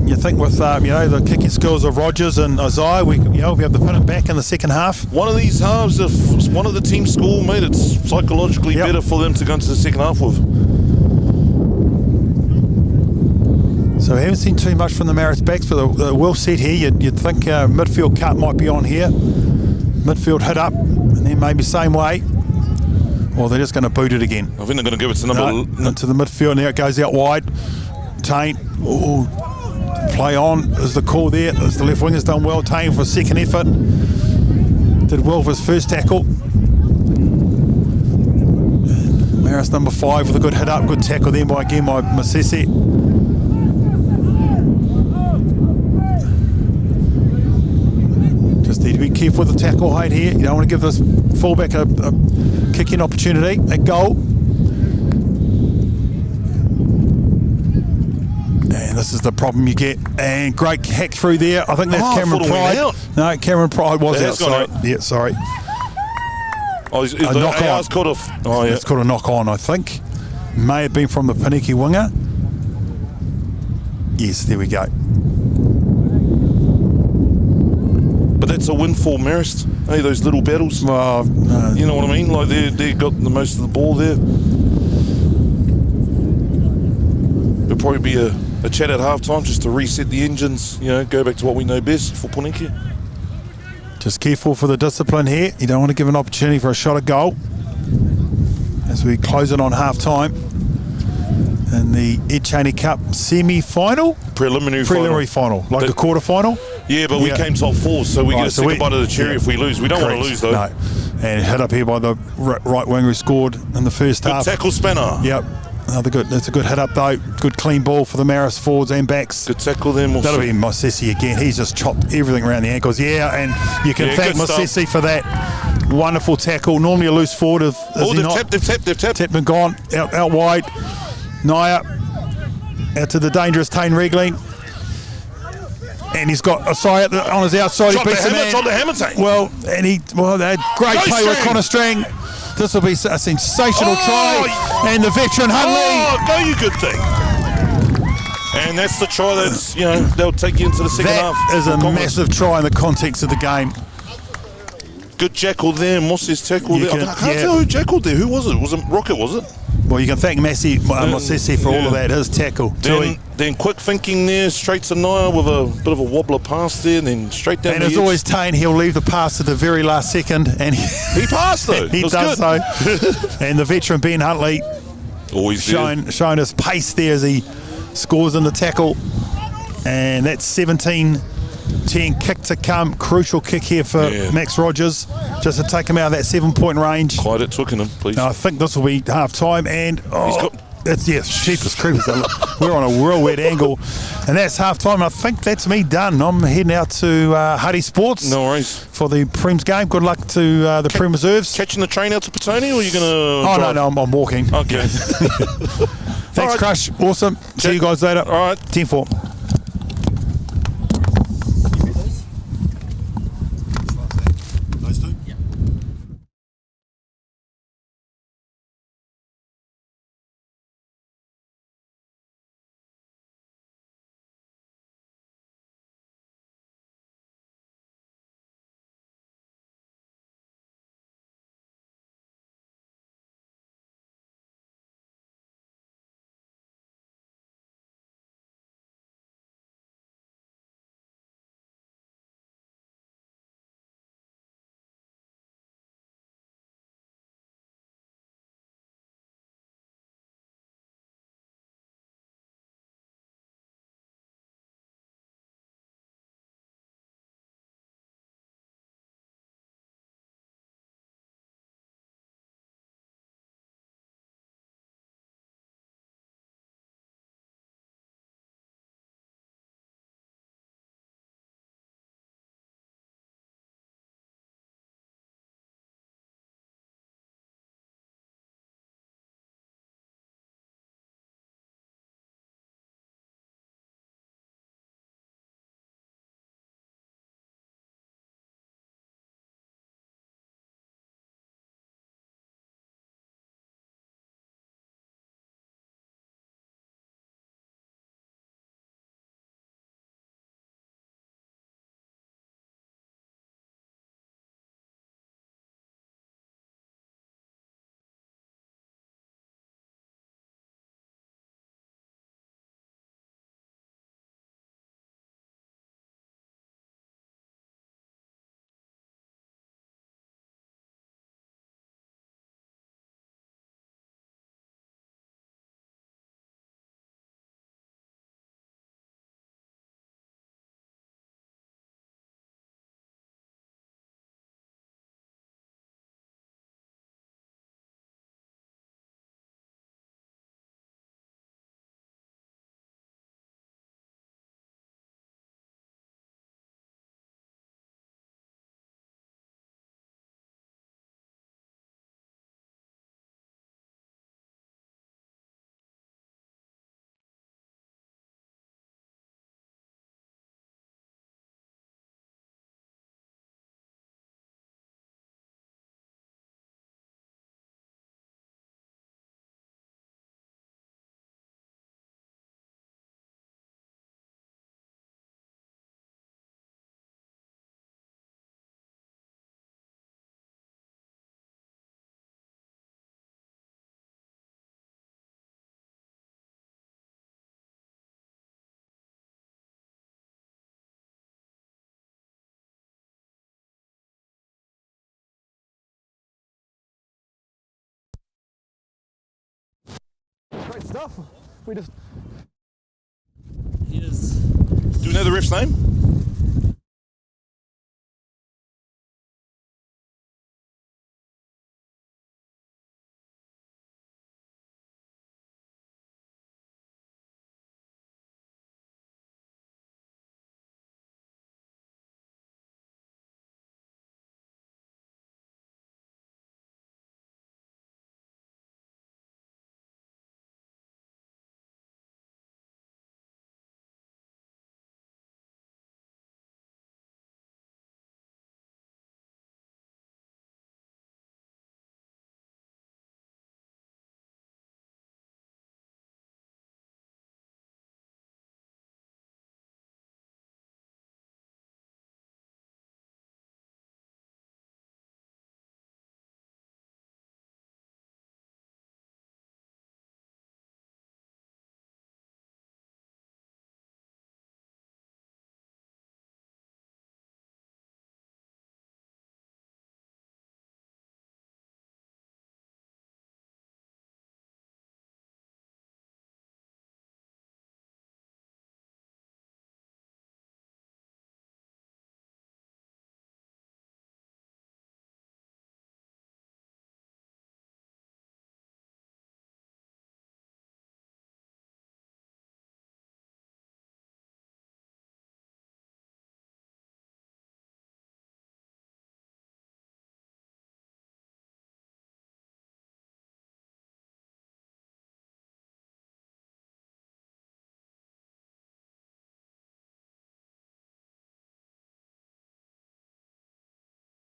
You think with the kicking skills of Rogers and Isaiah, we'll be able to put it back in the second half. One of these halves, if one of the teams score, mate, it's psychologically better for them to go into the second half with. So we haven't seen too much from the Maris backs, but they're well set here. You'd think midfield cut might be on here. Midfield hit up, and then maybe same way. Or they're just going to boot it again. I think they're going to give it to into the midfield. Now it goes out wide. Tane. Ooh. Play on is the call there. The left winger's done well. Tane for a second effort. Did well for his first tackle. Maris number 5 with a good hit up. Good tackle then by Masese. Just need to be careful with the tackle height here. You don't want to give this fullback a kicking opportunity. A goal. And this is the problem you get. And great hack through there. I think that's Cameron Pride. No, Cameron Pride was outside. Yeah, sorry. Oh, is the knock on. Caught off. Oh, yeah. It's called a knock on, I think. May have been from the Poneke winger. Yes, there we go. But that's a win for Marist. Hey, those little battles. Well, you know what I mean? Like they got the most of the ball there. There'll probably be a chat at halftime just to reset the engines. Go back to what we know best for Poneke. Just careful for the discipline here. You don't want to give an opportunity for a shot at goal as we close it on half time. in the Ed Chaney Cup semi-final? Preliminary final. Like a quarter final? Yeah, but we came top 4, so we get a second bite of the cherry if we lose. We don't want to lose, though. No. And hit up here by the right winger who scored in the first half. Good tackle spanner. Yep. That's a good hit up, though. Good clean ball for the Maris forwards and backs. Good tackle there, Msp. That'll be Msp again. He's just chopped everything around the ankles. Yeah, and you can thank Msp for that wonderful tackle. Normally a loose forward. They've tapped. Tapped and gone. Out wide. Naya out to the dangerous Tane Regling. And he's got Osai on his outside. Shot the hammer, Tane. They had great play with Connor Strang. This will be a sensational try. And the veteran Huntley. Go you good thing. And that's the try that's, they'll take you into the second half. That is a massive try in the context of the game. Good jackal there. Moss's tackle there. I can't tell who jackled there. Who was it? Was it Rocket, was it? Well, you can thank Msp for all of that. His tackle. Then quick thinking there, straight to Naya with a bit of a wobbler pass there, and then straight down and the as edge. always, Tane, he'll leave the pass to the very last second. And he passed, though. He does, so. And the veteran Ben Huntley always showing his pace there as he scores in the tackle. And that's 17-10 kick to come. Crucial kick here for Max Rogers, just to take him out of that 7-point range. Clyde at Twickenham, please. Now, I think this will be half time, and sheepers creepers. We're on a real weird angle, and that's half time. I think that's me done. I'm heading out to Huddy Sports. No worries. For the Prem's game. Good luck to the Prem reserves. Catching the train out to Petone, or are you going to? Oh, no, I'm walking. Okay. Thanks, right. Crush. Awesome. See you guys later. All right. 10-4. Great stuff. We just. Do you know the ref's name?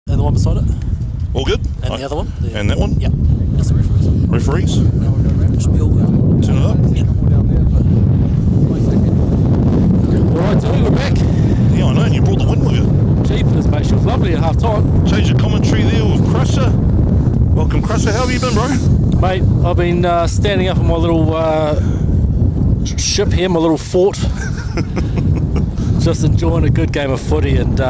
And the one beside it. All good? And the other one. And that one? Yep. That's the referees. Referees? Should be all good. Turn it up. Yep. Alright, Tony, we're back. Yeah, I know, and you brought the win with you. Jeepers, mate. She was lovely at half time. Change the commentary there with Crusher. Welcome, Crusher. How have you been, bro? Mate, I've been standing up in my little ship here, my little fort. Just enjoying a good game of footy, and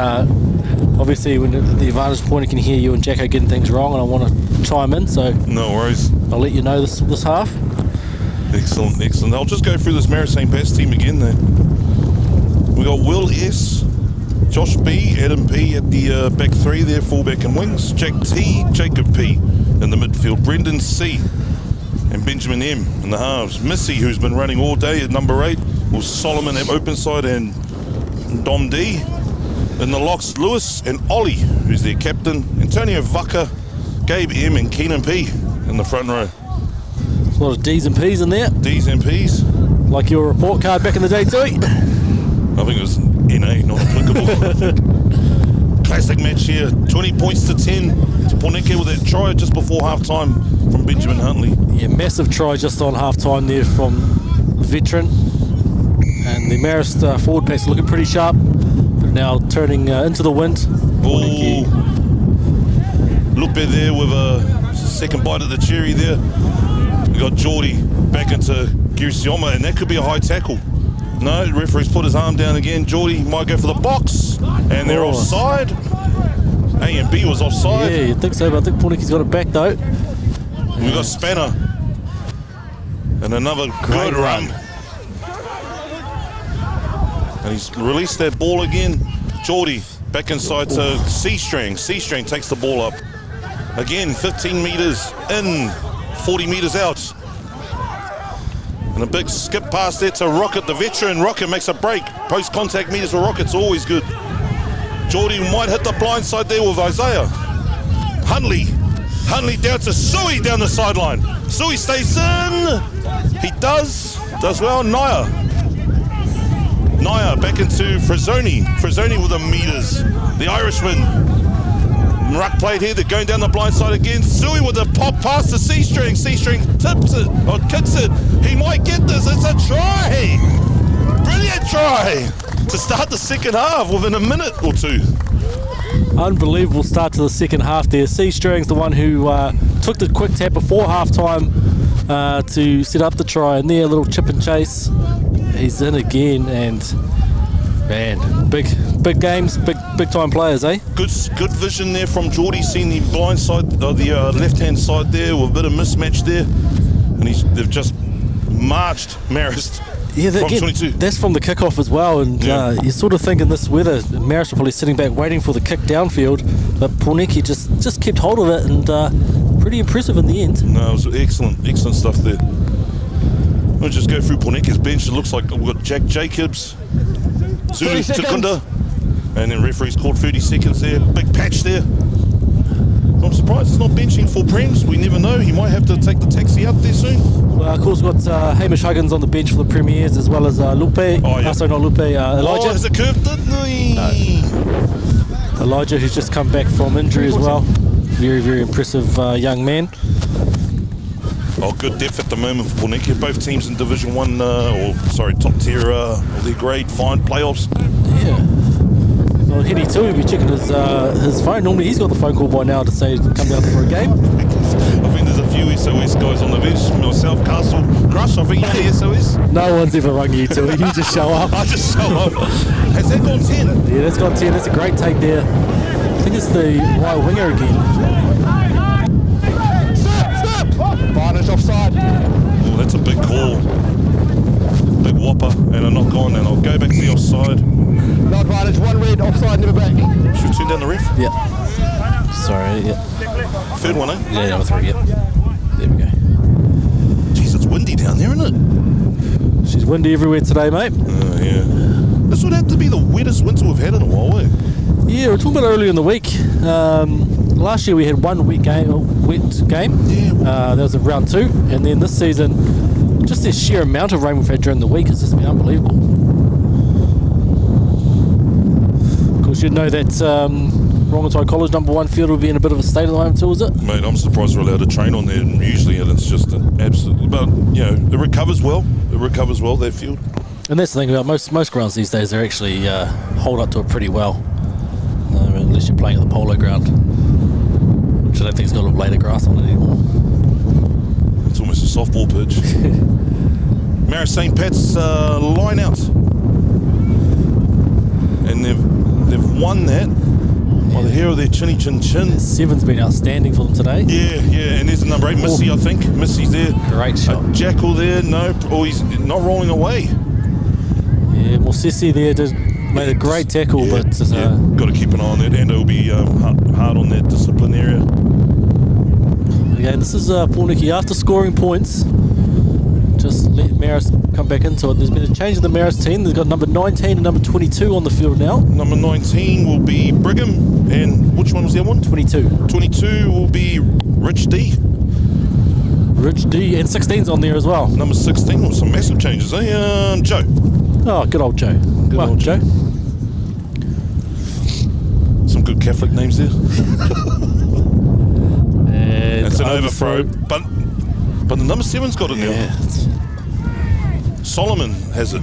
obviously when the advantage pointer can hear you and Jacko getting things wrong, and I want to chime in, so No worries. I'll let you know this half. Excellent, excellent. I'll just go through this Maris St. Pat's team again there. We got Will S, Josh B, Adam P at the back three there, fullback and wings. Jack T, Jacob P in the midfield. Brendan C and Benjamin M in the halves. Missy, who's been running all day at number 8, was Solomon at open side, and Dom D. In the locks, Lewis and Ollie, who's their captain. Antonio Vaka, Gabe M and Keenan P in the front row. A lot of D's and P's in there, D's and P's. like your report card back in the day, Tui. I think it was NA, not applicable. I think. Classic match here. 20 points to 10 to Poneke with that try just before half time from Benjamin Huntley. Yeah, massive try just on half time there from the veteran. And the Marist forward pack's looking pretty sharp. But now turning into the wind. Oh, Lupe there with a second bite of the cherry there. We got Geordie back into Girisioma, and that could be a high tackle. No, the referee's put his arm down again. Geordie might go for the box, and they're offside. A and B was offside. Yeah, you'd think so, but I think Poneke's got it back though. We got Spanner. And another good run. And he's released that ball again. Geordie back inside to C-String. C-String takes the ball up. Again, 15 metres in, 40 metres out. And a big skip pass there to Rocket, the veteran. Rocket makes a break. Post-contact meters for Rocket's always good. Geordie might hit the blind side there with Isaiah. Huntley down to Sui down the sideline. Sui stays in. He does well. Naya back into Frazzoni. Frazzoni with the meters. The Irishman. Ruck played here, they're going down the blind side again. Sui with a pop past the C-String. C-String tips it, or kicks it. He might get this, it's a try! Brilliant try! To start the second half within a minute or two. Unbelievable start to the second half there. C-String's the one who took the quick tap before half time to set up the try, and there, a little chip and chase. He's in again, and man, big games, big time players, eh? Good vision there from Geordie, seeing the blind side, the left hand side there with a bit of mismatch there, and they've just marched Marist Yeah, from 22. that's from the kickoff as well, and you're sort of thinking this weather, Marist were probably sitting back waiting for the kick downfield, but Poneke just kept hold of it, and pretty impressive in the end. No, it was excellent stuff there. We'll just go through Poneke's bench. It looks like we've got Jack Jacobs, Zulu Takunda, and then referees called 30 seconds there. Big patch there. I'm surprised he's not benching for Prems. We never know. He might have to take the taxi out there soon. Well, of course, we've got Hamish Huggins on the bench for the Premiers, as well as Lupe. Sorry, not Lupe, Elijah. Oh, has it curved, didn't he? No. Elijah, who's just come back from injury as well. Very, very impressive young man. Oh, good depth at the moment for Poneke. Both teams in Division 1, top tier of their grade, fine playoffs. Yeah. Well, Henny too, he'll be checking his phone. Normally he's got the phone call by now to say come down for a game. I think there's a few SOS guys on the bench. Myself, Castle, Crush, I think you're the SOS. No one's ever rung you two, you just show up. I just show up. Has that gone 10? Yeah, that's gone 10. That's a great take there. I think it's the right winger again. Barnage offside. Oh, that's a big call. Big whopper and a knock on, and I'll go back to the offside. No advantage, one red, offside, never back. Should we turn down the ref? Yeah. Sorry, yeah. Third one, eh? Yeah, number 3, yeah. There we go. Jeez, it's windy down there, isn't it? She's windy everywhere today, mate. Yeah. This would have to be the wettest winter we've had in a while, eh? Yeah, we were talking about earlier in the week. Last year we had one wet game. Yeah. That was in round 2, and then this season, just the sheer amount of rain we've had during the week has just been unbelievable. Of course, you'd know that Rongotai College number 1 field will be in a bit of a state at the moment too, is it? Mate, I'm surprised we're allowed to train on there, and usually it's just an absolute. But it recovers well. That field. And that's the thing about most grounds these days. They actually hold up to it pretty well, unless you're playing at the polo ground, which I don't think has got a blade of grass on it anymore. It's almost a softball pitch. Marist St. Pat's line out, and they've won that by the hair of their chinny chin chin. 7's been outstanding for them today. Yeah, and there's the number 8, Missy, I think. Missy's there. Great shot. Jackal there, he's not rolling away. Yeah, Mosesi there made a great tackle, but got to keep an eye on that, and it'll be hard on that discipline area. Again, this is Poneke after scoring points. Just let Marist come back into it. There's been a change in the Marist team. They've got number 19 and number 22 on the field now. Number 19 will be Brigham, and which one was the other one? 22. 22 will be Rich D. Rich D, and 16's on there as well. Number 16, with some massive changes, eh? Joe. Oh, good old Joe. Welcome, Joe. Some good Catholic names there. And it's an overthrow, but the number 7's got it now. Yeah. Solomon has it.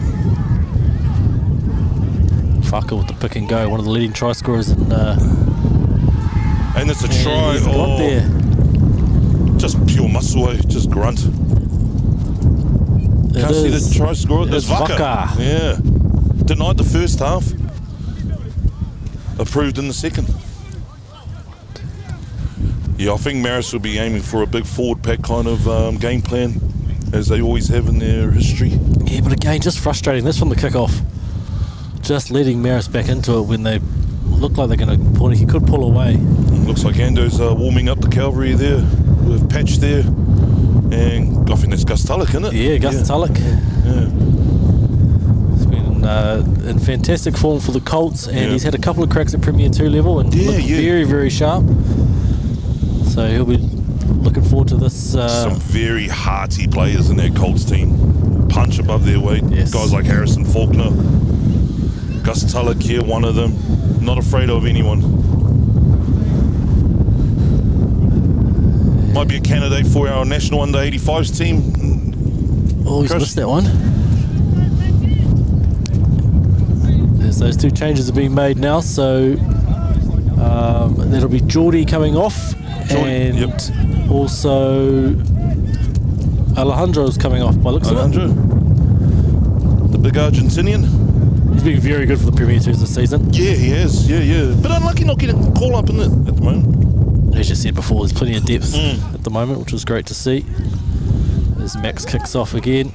Fucker with the pick and go, one of the leading try scorers in. And it's a try. He's got there. Just pure muscle, just grunt. Can't see the try scorer. There's Vaka. Yeah. Denied the first half. Approved in the second. Yeah, I think Marist will be aiming for a big forward pack kind of game plan, as they always have in their history. Yeah, but again, just frustrating. That's from the kickoff. Just letting Marist back into it when they look like they're going to pull. He could pull away. Looks like Ando's warming up the cavalry there with Patch there. And I think that's Gus Tulloch, isn't it? Yeah, Gus Tulloch. Yeah. He's been in fantastic form for the Colts, and he's had a couple of cracks at Premier 2 level and looked very, very sharp. So he'll be looking forward to this. Some very hearty players in that Colts team. Punch above their weight. Yes. Guys like Harrison Faulkner. Gus Tulloch here, one of them. Not afraid of anyone. Might be a candidate for our National Under 85s team. Oh, he's missed that one. There's those two changes are being made now, so that'll be Geordie coming off, and also Alejandro's coming off by looks of it. The big Argentinian. He's been very good for the Premier 2s this season. Yeah, he has. Yeah. But unlucky not getting a call up in it at the moment. As you said before, there's plenty of depth at the moment, which is great to see. As Max kicks off again.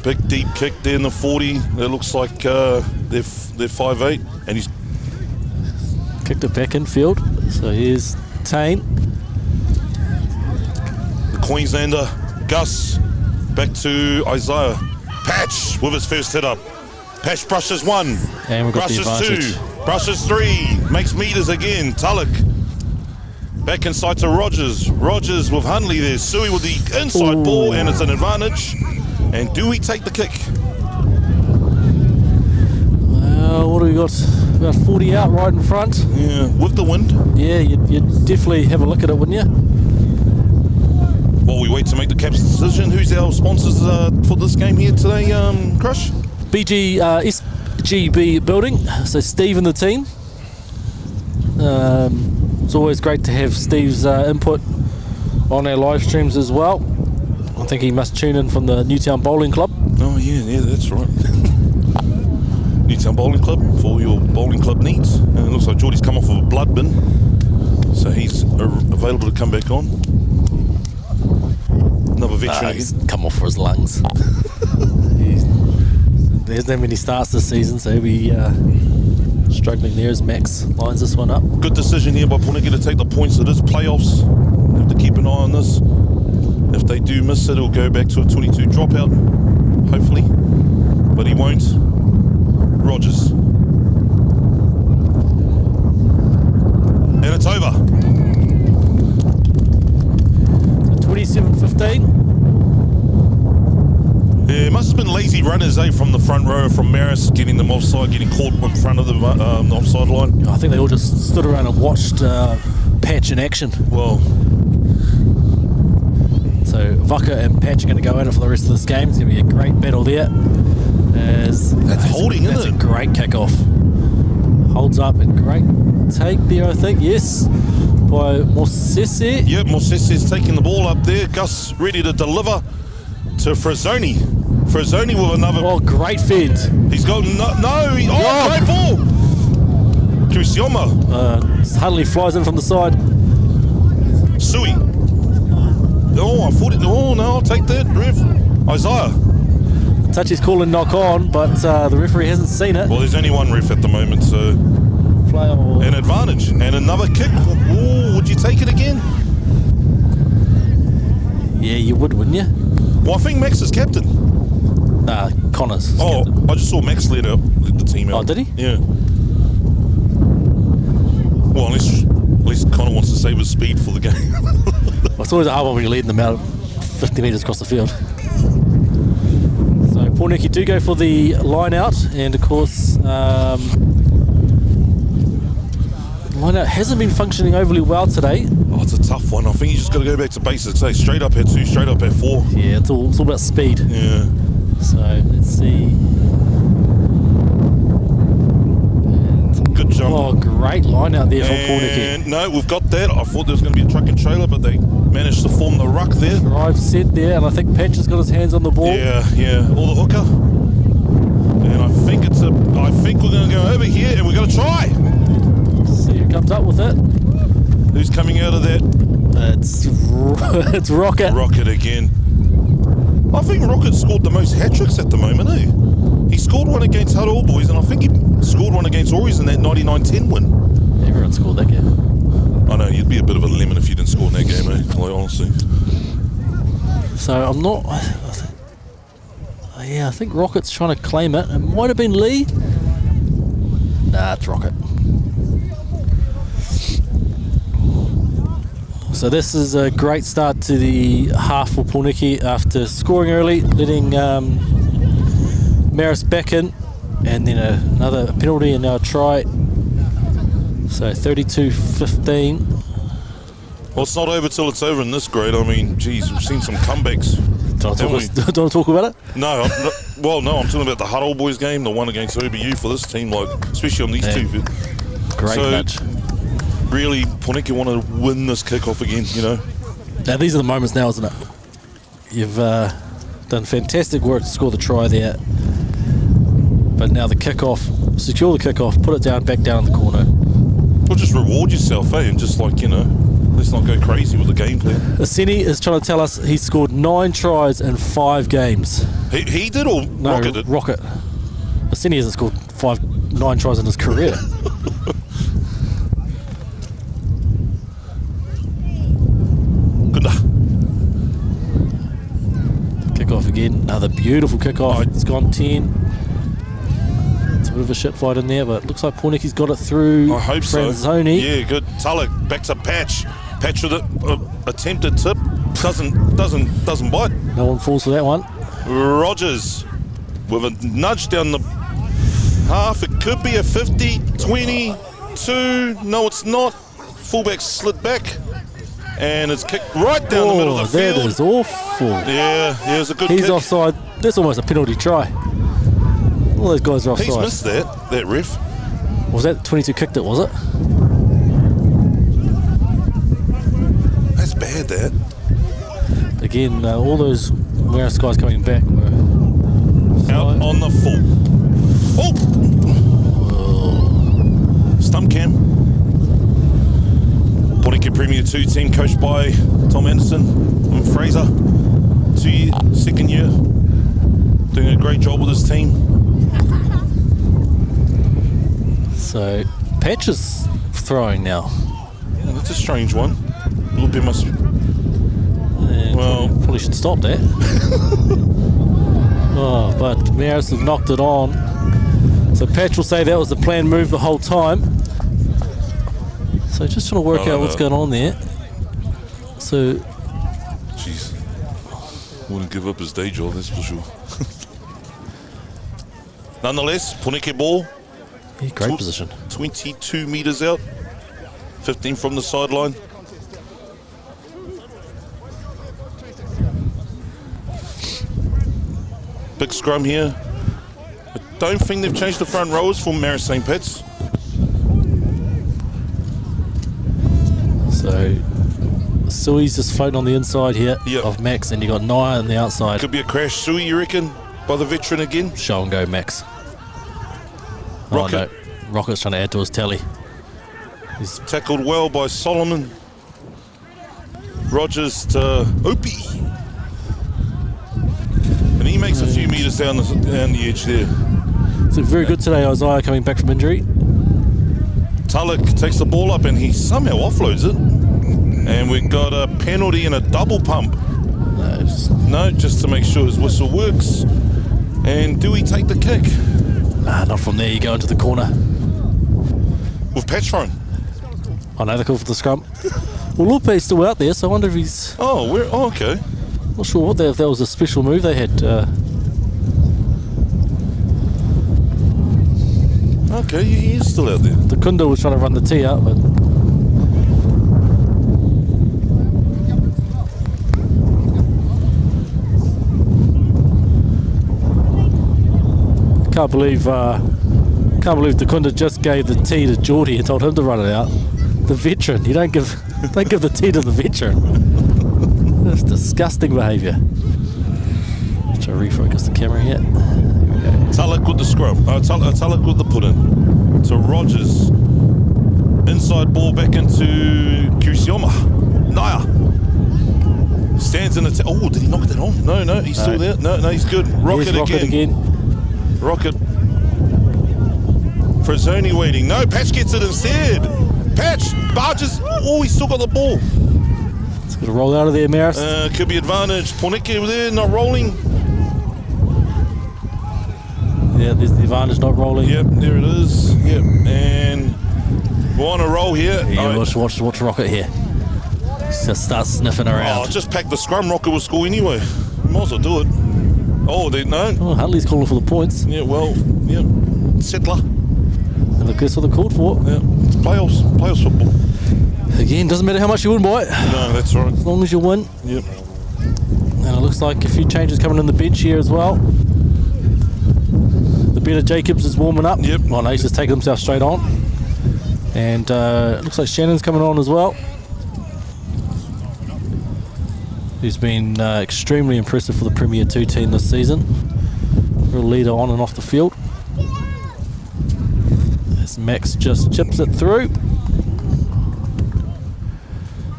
Big deep kick there in the 40. It looks like they're 5'8", and he's Kicked it back infield. So here's Tane. the Queenslander. Gus back to Isaiah. Patch with his first hit up. Patch brushes one. And we've got the Brushes advantage. two. Brushes three. Makes meters again. Tulloch. Back inside to Rogers. Rogers with Hunley there. Suey with the inside ball, and it's an advantage. And do we take the kick? What do we got? About 40 out right in front. Yeah, with the wind. Yeah, you'd definitely have a look at it, wouldn't you? While we wait to make the cap's decision, who's our sponsors for this game here today, Crush? SGB Building. So Steve and the team. It's always great to have Steve's input on our live streams as well. I think he must tune in from the Newtown Bowling Club. Oh yeah, that's right. Newtown Bowling Club for all your bowling club needs. And it looks like Geordie's come off of a blood bin, so he's available to come back on. Another veteran. He's come off for his lungs. There's not many starts this season, so he'll be struggling there as Max lines this one up. Good decision here by Poneke to take the points. It is playoffs. They have to keep an eye on this. If they do miss it, it'll go back to a 22 dropout, hopefully. But he won't. Rogers. And it's over. So 27-15. Yeah, it must have been lazy runners, from the front row, from Maris, getting them offside, getting caught in front of the offside line. I think they all just stood around and watched Patch in action. Well, So Vaka and Patch are going to go at it for the rest of this game. It's going to be a great battle there. That's holding, That's isn't a it? great kickoff. Holds up and great take there, I think. Yes, by Mosese. Yep, Mossese's taking the ball up there. Gus ready to deliver to Frazzoni. Frazzoni with another. Oh, great fend. He's got great ball. Kusioma. Hunley flies in from the side. Suey. Oh, I thought it. Oh no, I'll take that, ref. Isaiah. Touchy's calling knock on, but the referee hasn't seen it. Well, there's only one ref at the moment, so an advantage and another kick. Oh, would you take it again? Yeah, you would, wouldn't you? Well, I think Max is captain. Nah, Connors. Oh, captain. I just saw Max lead the team out. Oh, did he? Yeah. Well, at least Connor wants to save his speed for the game. Well, it's always a hard one when you're leading them out 50 metres across the field. So Pōneke do go for the line out, and of course line out hasn't been functioning overly well today. Oh, it's a tough one. I think you just got to go back to basics. Say straight up at 2, straight up at 4. Yeah, it's all about speed. Yeah. So let's see. Good jump. Oh, great line out there from Pōneke. And no, we've got that. I thought there was going to be a truck and trailer, but they managed to form the ruck there. Drive set there, and I think Patch has got his hands on the ball. Yeah. Or the hooker. And I think we're going to go over here, and we're going to try. See who comes up with it. Who's coming out of that? It's Rocket. Rocket again. I think Rocket scored the most hat-tricks at the moment, eh? He scored one against Hutt All Boys, and I think he scored one against Auries in that 99-10 win. Everyone scored that game. I know, you'd be a bit of a lemon if you didn't score in that game, eh? Quite honestly. So I'm not... I think Rocket's trying to claim it. It might have been Lee. Nah, it's Rocket. So this is a great start to the half for Poneke after scoring early, letting Maris back in, and then another penalty and now a try. So 32-15. Well, it's not over till it's over in this grade. I mean, geez, we've seen some comebacks. Do you want to talk about it? No, I'm talking about the Hutt All Boys game, the one against OBU for this team, especially on these two. Great match. Really, Poneke want to win this kickoff again, Now, these are the moments now, isn't it? You've done fantastic work to score the try there. But now the kickoff, secure the kickoff, put it down, back down in the corner. Or just reward yourself, and just let's not go crazy with the game plan. Aseni is trying to tell us he scored 9 tries in 5 games. He did or No, Rocket did? Rocket. Asini hasn't scored 9 tries in his career. Good. Kickoff again. Another beautiful kickoff. It's gone 10. It's a bit of a shit fight in there, but looks like Pōneke's got it through. I hope Franzoni. so. Yeah, good. Tulloch backs up Patch. Patch with an attempted tip. Doesn't bite. No one falls for that one. Rogers with a nudge down the half. It could be a 50, 22. No, it's not. Fullback slid back. And it's kicked right down the middle of the field. That is awful. Yeah, it was a good He's kick. offside. That's almost a penalty try. All those guys are offside. He's missed that ref. Was that 22 kicked it, was it? That's bad, that. Again, all those Maris guys coming back were Out on the full. Oh! Stump cam. Poneke Premier 2 team coached by Tom Anderson and Fraser. Second year. Doing a great job with his team. So, Patch is throwing now. Yeah, that's a strange one. Lupe must... And Well- probably should stop that. Oh, but Maris have knocked it on. So Patch will say that was the planned move the whole time. So just trying to work out what's going on there. So, Jeez. Wouldn't give up his day job, that's for sure. Nonetheless, Poneke ball. yeah, great position. 22 metres out. 15 from the sideline. Big scrum here. I don't think they've changed the front rowers for Maris St. Pat's. So Sui's just floating on the inside here Yep. of Max, and you got Naya on the outside. Could be a crash Sui, you reckon, by the veteran again? Show and go, Max. Rocket. Oh, no. Rocket's trying to add to his tally. He's Tackled well by Solomon. Rogers to Opie. And he makes a few metres down the edge there. so very good today, Isaiah, coming back from injury. Tulloch takes the ball up and he somehow offloads it. And we've got a penalty and a double pump. No, just to make sure his whistle works. And do we take the kick? Nah, not from there. You go into the corner. With Patch thrown. Oh no, they're called for the scrum. Well, Lupe's still out there, so I wonder if he's... Oh, okay. Not sure what if that was a special move they had. Okay, he is still out there. The Kunda was trying to run the tee out, but... Can't believe the Kunda just gave the tee to Geordie and told him to run it out. The veteran, you don't give the tee to the veteran. That's disgusting behaviour. Try to refocus the camera here. There we go. Tulloch with the scrum. Tulloch with the put in. To Rogers. Inside ball back into Kurisioma. Naya. Stands in the... Oh, did he knock that on? No, he's still there. No, he's good. Rocket again. Rocket. Franzoni waiting. No, Patch gets it instead. Patch barges. Oh, he's still got the ball. It's going to roll out of there, Maris. Could be advantage. Poneke there, not rolling. Yeah, there's the advantage, not rolling. Yep, there it is. Yep, and we're on a roll here. Yeah, watch Rocket here. Just start sniffing around. Oh, just pack the scrum. Rocket will score anyway. Might as well do it. Oh, no. Oh, Huntley's calling for the points. Yeah, well, yeah. Settler. And look, that's what they're called for. Yeah, it's playoffs football. Again, doesn't matter how much you win by it, No, that's right. as long as you win. Yep. And it looks like a few changes coming on the bench here as well. The better Jacobs is warming up. Yep. Oh no, he's just taking himself straight on. And it looks like Shannon's coming on as well. Who's been extremely impressive for the Premier 2 team this season. Real leader on and off the field. As Max just chips it through.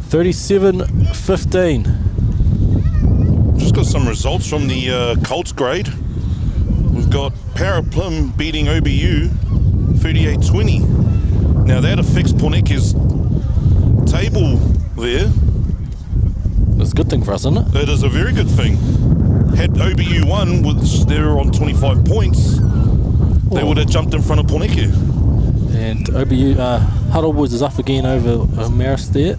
37-15. just got some results from the Colts grade. We've got Paraplum beating OBU 38-20. Now that affects Poneke's table there. That's a good thing for us, isn't it? It is a very good thing. Had OBU won, which they're on 25 points, they would have jumped in front of Poneke. And OBU, Huddle Boys is up again over Marist there.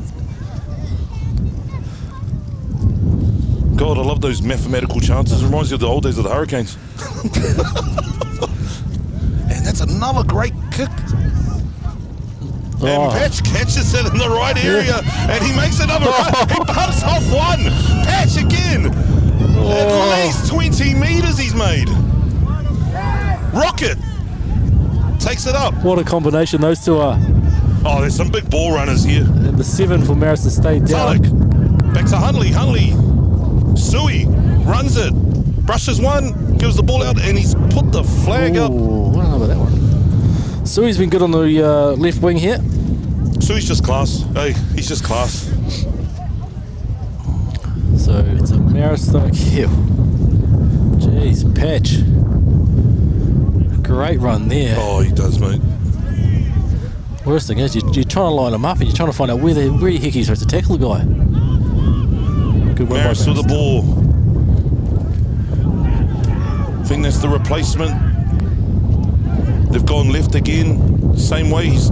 God, I love those mathematical chances. It reminds you of the old days of the Hurricanes. And that's another great kick. And Patch catches it in the right area, and he makes another run. He bumps off one. Patch again. At least 20 metres he's made. Rocket takes it up. What a combination those two are. Oh, there's some big ball runners here. And the 7 for Marist to stay down. Tulloch. Back to Hunley. Sui runs it. Brushes one. Gives the ball out, and he's put the flag up. I don't know about that one. Sui's been good on the left wing here. Sui's just class. Hey, he's just class. So it's a Marist kill. Jeez, Patch. Great run there. Oh, he does, mate. Worst thing is, you're trying to line him up and you're trying to find out where the heck he's supposed to tackle the guy. Good one by Marist with the ball. I think that's the replacement. They've gone left again. Same way, he's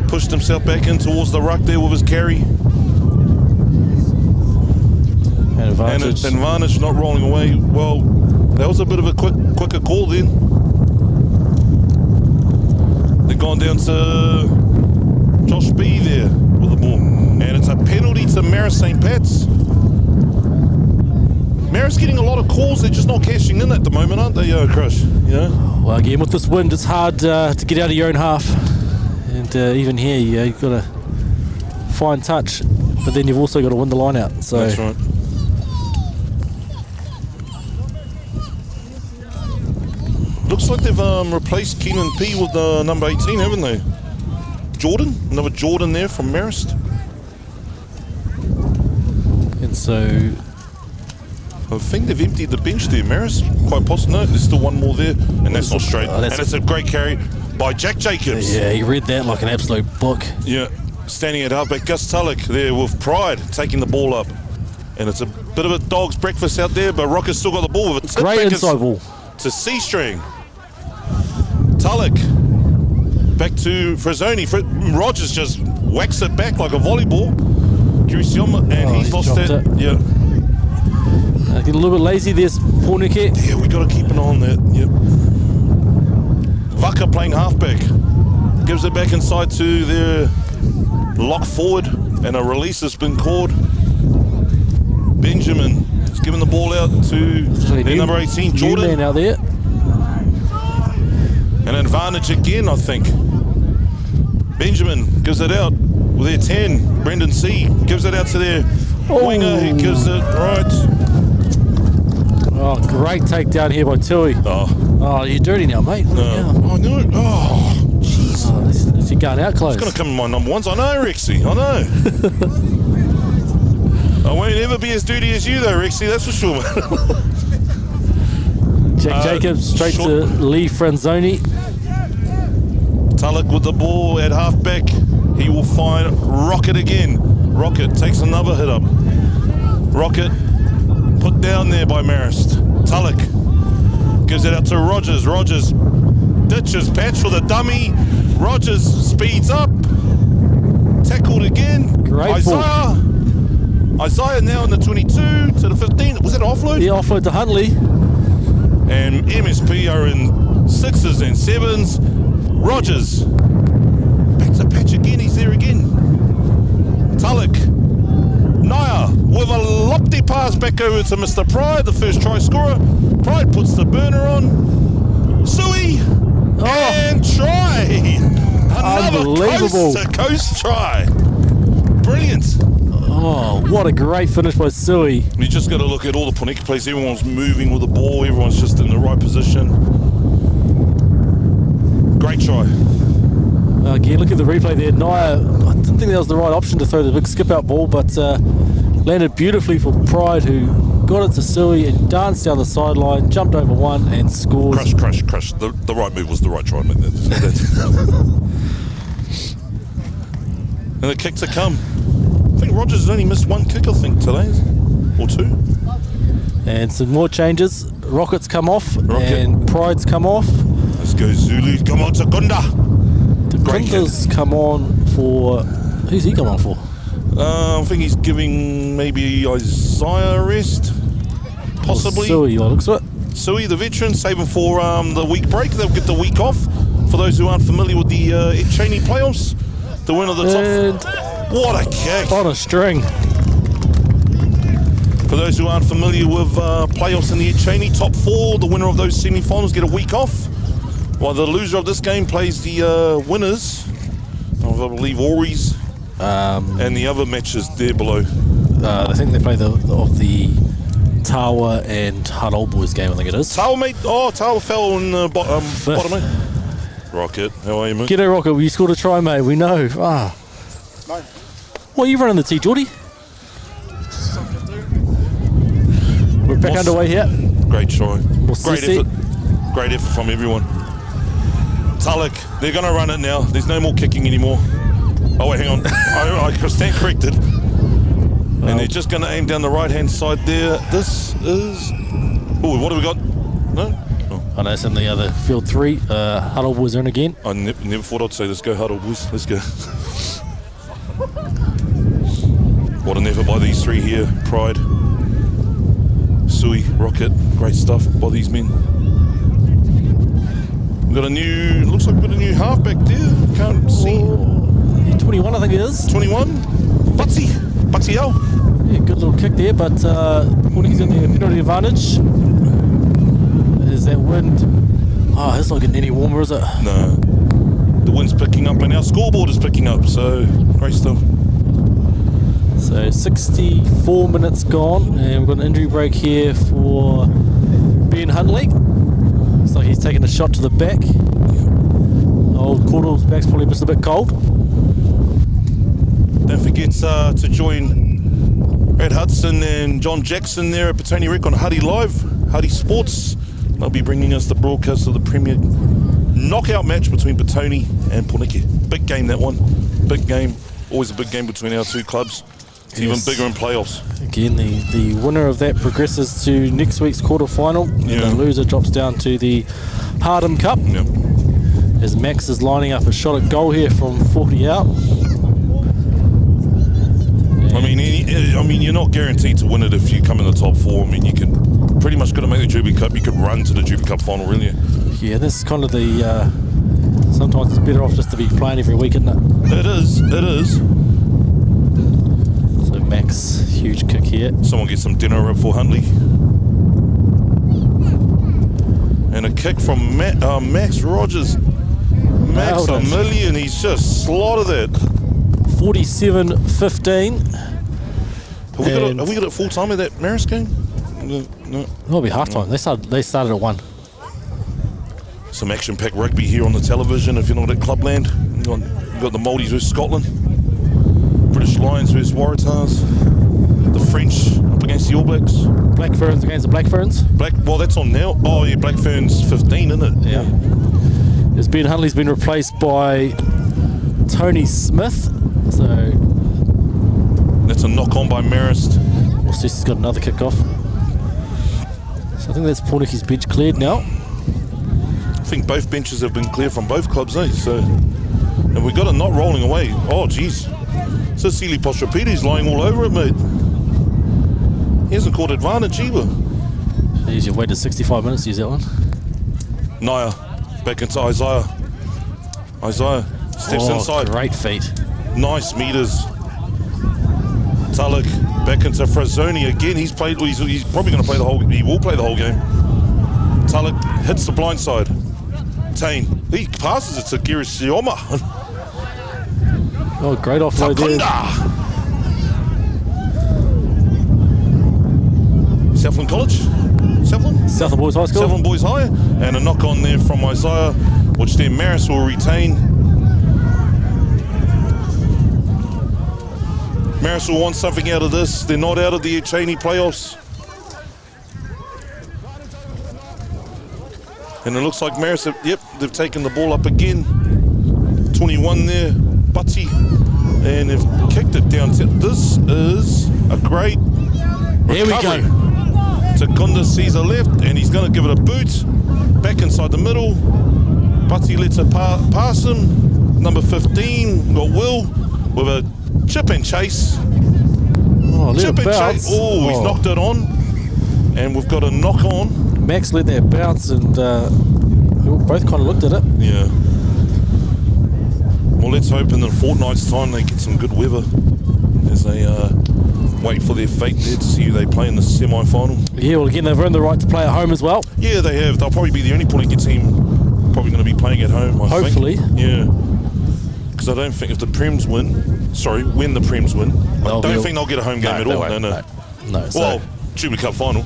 pushed himself back in towards the ruck there with his carry. And advantage. And Advantage not rolling away. Well, that was a bit of a quicker call then. They've gone down to Josh B there with the ball. And it's a penalty to Marist St. Pat's. Marist getting a lot of calls, they're just not cashing in at the moment, aren't they, Crush? You know? Well, again, with this wind, it's hard to get out of your own half. And even here, you've got to fine touch, but then you've also got to win the line out. So that's right. Looks like they've replaced Keenan P with number 18, haven't they? Jordan? Another Jordan there from Marist. And so I think they've emptied the bench there, Marist. Quite possible. No, there's still one more there, and that's not straight. And it's a great carry by Jack Jacobs. Yeah, he read that like an absolute book. Yeah, standing at halfback, Gus Tulloch there with pride, taking the ball up. And it's a bit of a dog's breakfast out there, but Rocket's still got the ball with a great inside ball to C-string. Tulloch back to Frazzoni. Rogers just whacks it back like a volleyball. Kirisioma, and he's lost it. Yeah. Getting a little bit lazy. There's Pōneke. Yeah, we got to keep an eye on that. Yep. Vaka playing halfback. Gives it back inside to their lock forward, and a release has been called. Benjamin is giving the ball out to their number 18, Jordan. Man out there. An advantage again, I think. Benjamin gives it out with their 10. Brendan C gives it out to their winger, who gives it right. Oh, great takedown here by Tui. Oh, you're dirty now, mate. I know it. Oh, jeez. Oh, this you're going out close. It's going to come in my number ones. I know, Rexy. I know. I won't ever be as dirty as you, though, Rexy. That's for sure. Jack Jacobs straight to Lee Franzoni. Tulloch with the ball at halfback. He will find Rocket again. Rocket takes another hit up. Rocket put down there by Marist. Tulloch gives it out to Rogers. Rogers ditches Patch for the dummy. Rogers speeds up. Tackled again. Great Isaiah. Ball. Isaiah now in the 22 to the 15. Was it offload? Yeah, offload to Huntley. And MSP are in 6s and 7s. Rogers. Back to Patch again. He's there again. Tulloch. Naya with a lofty pass back over to Mr. Pride, the first try scorer. Pride puts the burner on. Sui. And try. Another coast to coast try. Brilliant. Oh, what a great finish by Sui. You just got to look at all the Poneke plays. Everyone's moving with the ball. Everyone's just in the right position. Great try. Again, look at the replay there. Naya, I didn't think that was the right option to throw the big skip-out ball, but landed beautifully for Pride, who got it to Suey and danced down the sideline, jumped over one and scores. Crush. The right move was the right try, mate. And the kick to come. I think Rogers has only missed one kick, I think, today, or two. And some more changes. Rockets come off Rocket. and Pride's come off. Let's go Zulu. Come on, Secunda. Kunda's come on for... Who's he come on for? I think he's giving maybe Isaiah a rest, possibly. Suey, by the looks of it. Suey, the veteran, saving for the week break. They'll get the week off. For those who aren't familiar with the Ed Chaney playoffs, the winner of the top... What a kick. On a string. For those who aren't familiar with playoffs in the Ed Chaney, top four, the winner of those semi-finals get a week off, while the loser of this game plays the winners of, I believe, Auries and the other matches there below. I think they play the Tawa and Huddle Boys game, I think it is. Tawa, mate. Oh, Tawa fell in the bottom, mate. Rocket, how are you, mate? G'day, Rocket. You scored a try, mate. We know. No. What are you running the T, Geordie? We're back underway here. Great try. Great see. effort. Great effort from everyone. Tulloch, they're going to run it now. There's no more kicking anymore. Oh, wait, hang on. I stand corrected. And they're just going to aim down the right-hand side there. This is... Oh, what have we got? No? Oh. I know it's in the other field 3. Huddle Boys are in again. I never thought I'd say, let's go Huddle Boys. Let's go. What an effort by these three here. Pride. Suey, Rocket, great stuff by these men. We've got a new, looks like we've got a new halfback there. Can't see. 21, I think it is. 21. Butsy L. Yeah, good little kick there, but Poneke's in the penalty advantage. Is that wind? Oh, it's not getting any warmer, is it? No. The wind's picking up and our scoreboard is picking up, so great stuff. So 64 minutes gone, and we've got an injury break here for Ben Huntley. Looks like he's taking a shot to the back. Old Caudle's back's probably just a bit cold. Don't forget to join Brad Hudson and John Jackson there at Pōneke Rec on Huddy Live, Huddy Sports. They'll be bringing us the broadcast of the Premier knockout match between Pōneke and Poneke. Big game, that one. Big game. Always a big game between our two clubs. It's even bigger in playoffs. Again, the winner of that progresses to next week's quarterfinal. Yeah. And the loser drops down to the Pardham Cup. Yep. As Max is lining up a shot at goal here from 40 out. I mean, you're not guaranteed to win it if you come in the top four. I mean, you can pretty much got to make the Jubilee Cup. You could run to the Jubilee Cup final, really. Yeah, this is kind of the... sometimes it's better off just to be playing every week, isn't it? It is. So Max, huge kick here. Someone get some dinner up for Huntley. And a kick from Max Rogers. Max a million, he's just slaughtered it. 47-15. Have we got it full time at that Marist game? No. It'll be half time. They started at 1. Some action-packed rugby here on the television if you're not at Clubland. You've got the Maldives versus Scotland. British Lions versus Waratahs. The French up against the All Blacks. Black Ferns against the Black Ferns. Well, that's on now. Oh, yeah, Black Ferns 15, isn't it? Yeah. As Ben Huntley's been replaced by Tony Smith. So that's a knock-on by Marist. Morcessi's got another kick-off. So I think that's Pōneke's bench cleared now. I think both benches have been cleared from both clubs, eh? So, and we got it not rolling away. Oh, jeez. So Sealy Postrapiti's lying all over it, mate. He hasn't caught advantage either. Jeez, you've waited 65 minutes to use that one. Naya, back into Isaiah. Isaiah steps inside. Great feet. Nice meters. Tulloch back into Frazzoni again. He's probably going to play the whole. He will play the whole game. Tulloch hits the blind side. Tane, he passes it to Girisioma. Oh, great offload there. Southland College? Southland Boys High School. Southland Boys High. And a knock on there from Isaiah, which then Maris will retain. Maris will want something out of this. They're not out of the Ed Chaney playoffs. And it looks like Maris, they've taken the ball up again. 21 there, Butty. And they've kicked it down. This is a great recovery. Here we go. Takunda sees a left, and he's going to give it a boot. Back inside the middle. Butty lets it pass him. Number 15, got Will, with a chip and chase. Oh, Chip and bounce. chase. Oh, he's knocked it on. And we've got a knock on. Max let that bounce, and we both kind of looked at it. Yeah. Well, let's hope in a fortnight's time they get some good weather as they wait for their fate there to see who they play in the semi-final. Yeah, well, again, they've earned the right to play at home as well. Yeah, they have. They'll probably be the only Poneke team probably going to be playing at home, I Hopefully. think. Yeah. Because I don't think if the Prems win, when the Prems win, I don't think they'll get a home game at all. No. Well, Jubilee Cup final.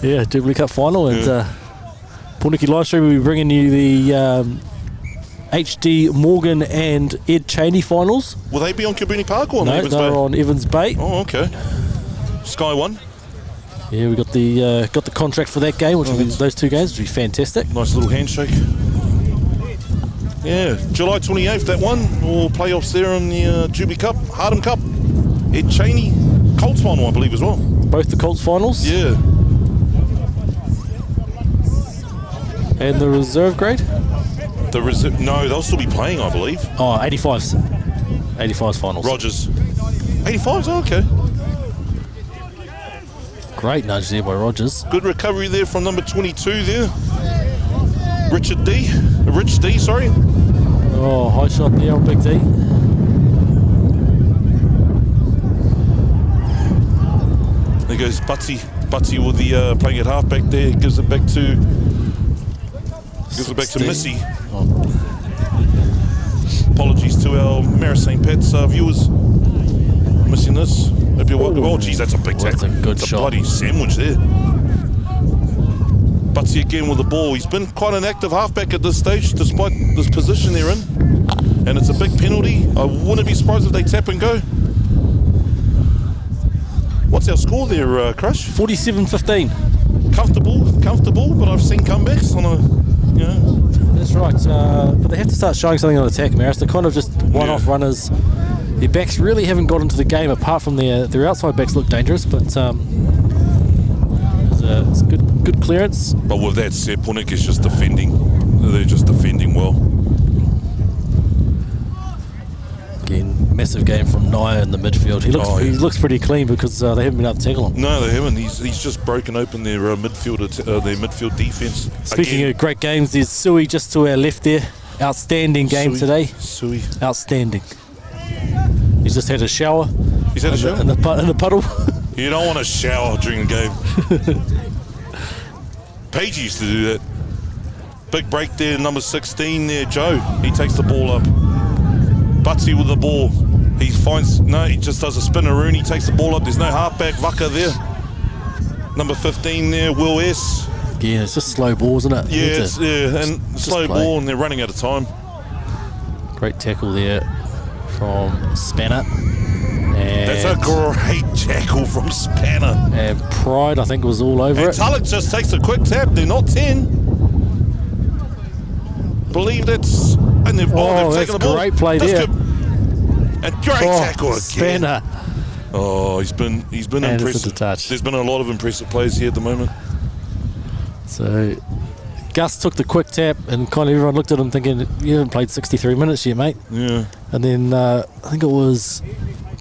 Yeah, Jubilee Cup final, and Pōneke live stream will be bringing you the HD Morgan and Ed Chaney finals. Will they be on Kabuni Park or on No, Evans they're Bay? on Evans Bay. Oh, okay. Sky One. Yeah, we got the contract for that game, which will be those two games, which will be fantastic. Nice little handshake. Yeah, July 28th, that one. Or playoffs there in the Jubilee Cup, Hardham Cup. Ed Chaney, Colts final, I believe, as well. Both the Colts finals. Yeah. And the reserve grade? No, they'll still be playing, I believe. Oh, 85s. 85s finals. Rogers. 85s, oh, okay. Great nudge there by Rogers. Good recovery there from number 22 there. Rich D, sorry. Oh, high shot there on Big D. There goes Butty. Butty with the playing at halfback there. Gives it back to Missy. Oh. Apologies to our Maris St. Pat's viewers. Missing this. Hope you're welcome. Oh, geez, that's a big tackle. That's a good shot. A bloody sandwich there. Butty again with the ball. He's been quite an active halfback at this stage, despite this position they're in. And it's a big penalty. I wouldn't be surprised if they tap and go. What's our score there, Crush? 47-15. Comfortable, but I've seen comebacks on a, That's right. But they have to start showing something on attack, Maris. They're kind of just one-off runners. Their backs really haven't got into the game, apart from their outside backs look dangerous, but it's good clearance. But with that said, Poneke is just defending. They're just defending well. Again, massive game from Naya in the midfield. He looks pretty clean because they haven't been able to tackle him. No, they haven't. He's just broken open their midfield defence. Speaking of great games, there's Sui just to our left there. Outstanding game today. Sui. Outstanding. He's just had a shower. He's had a shower? In the puddle. You don't want to shower during the game. Paige used to do that. Big break there, number 16 there, Joe. He takes the ball up. Butsy with the ball. He just does a spinneroo. He takes the ball up. There's no halfback. Vaka there. Number 15 there, Will S. Yeah, it's just slow balls, isn't it? Yeah, and slow ball, and they're running out of time. Great tackle there from Spanner. And that's a great tackle from Spanner. And Pride, I think, was all over it. Tulloch just takes a quick tap. They're not 10. Believe that's... And they've taken the ball. Great play there. And great tackle again. Spanner. Oh, he's been impressive. There's been a lot of impressive players here at the moment. So Gus took the quick tap, and kind of everyone looked at him thinking, you haven't played 63 minutes yet, mate. Yeah. And then I think it was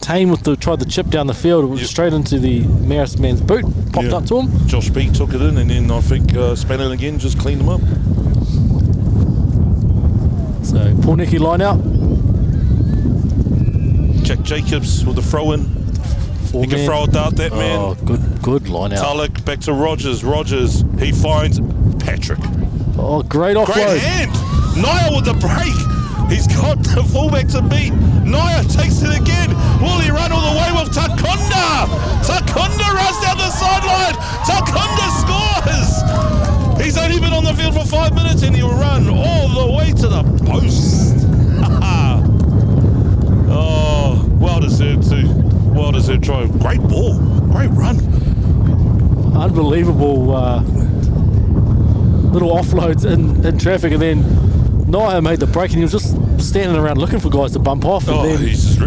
Tane tried the chip down the field. It was straight into the Maris man's boot, popped up to him. Josh Beak took it in, and then I think Spanner again just cleaned him up. So Pōneke line out. Jack Jacobs with the throw in. He can throw a dart, that man. Oh, good line out. Tulloch back to Rogers. He finds Patrick. Oh, great offload. Great hand. Naya with the break. He's got the fullback to beat. Naya takes it again. Will he run all the way with Takunda? Takunda runs down the sideline. Takunda scores. He's only been on the field for 5 minutes and he'll run all the way to the post. Oh, well deserved too. Well deserved try. Great ball. Great run. Unbelievable little offloads in traffic, and then Naya made the break, and he was just standing around looking for guys to bump off. And then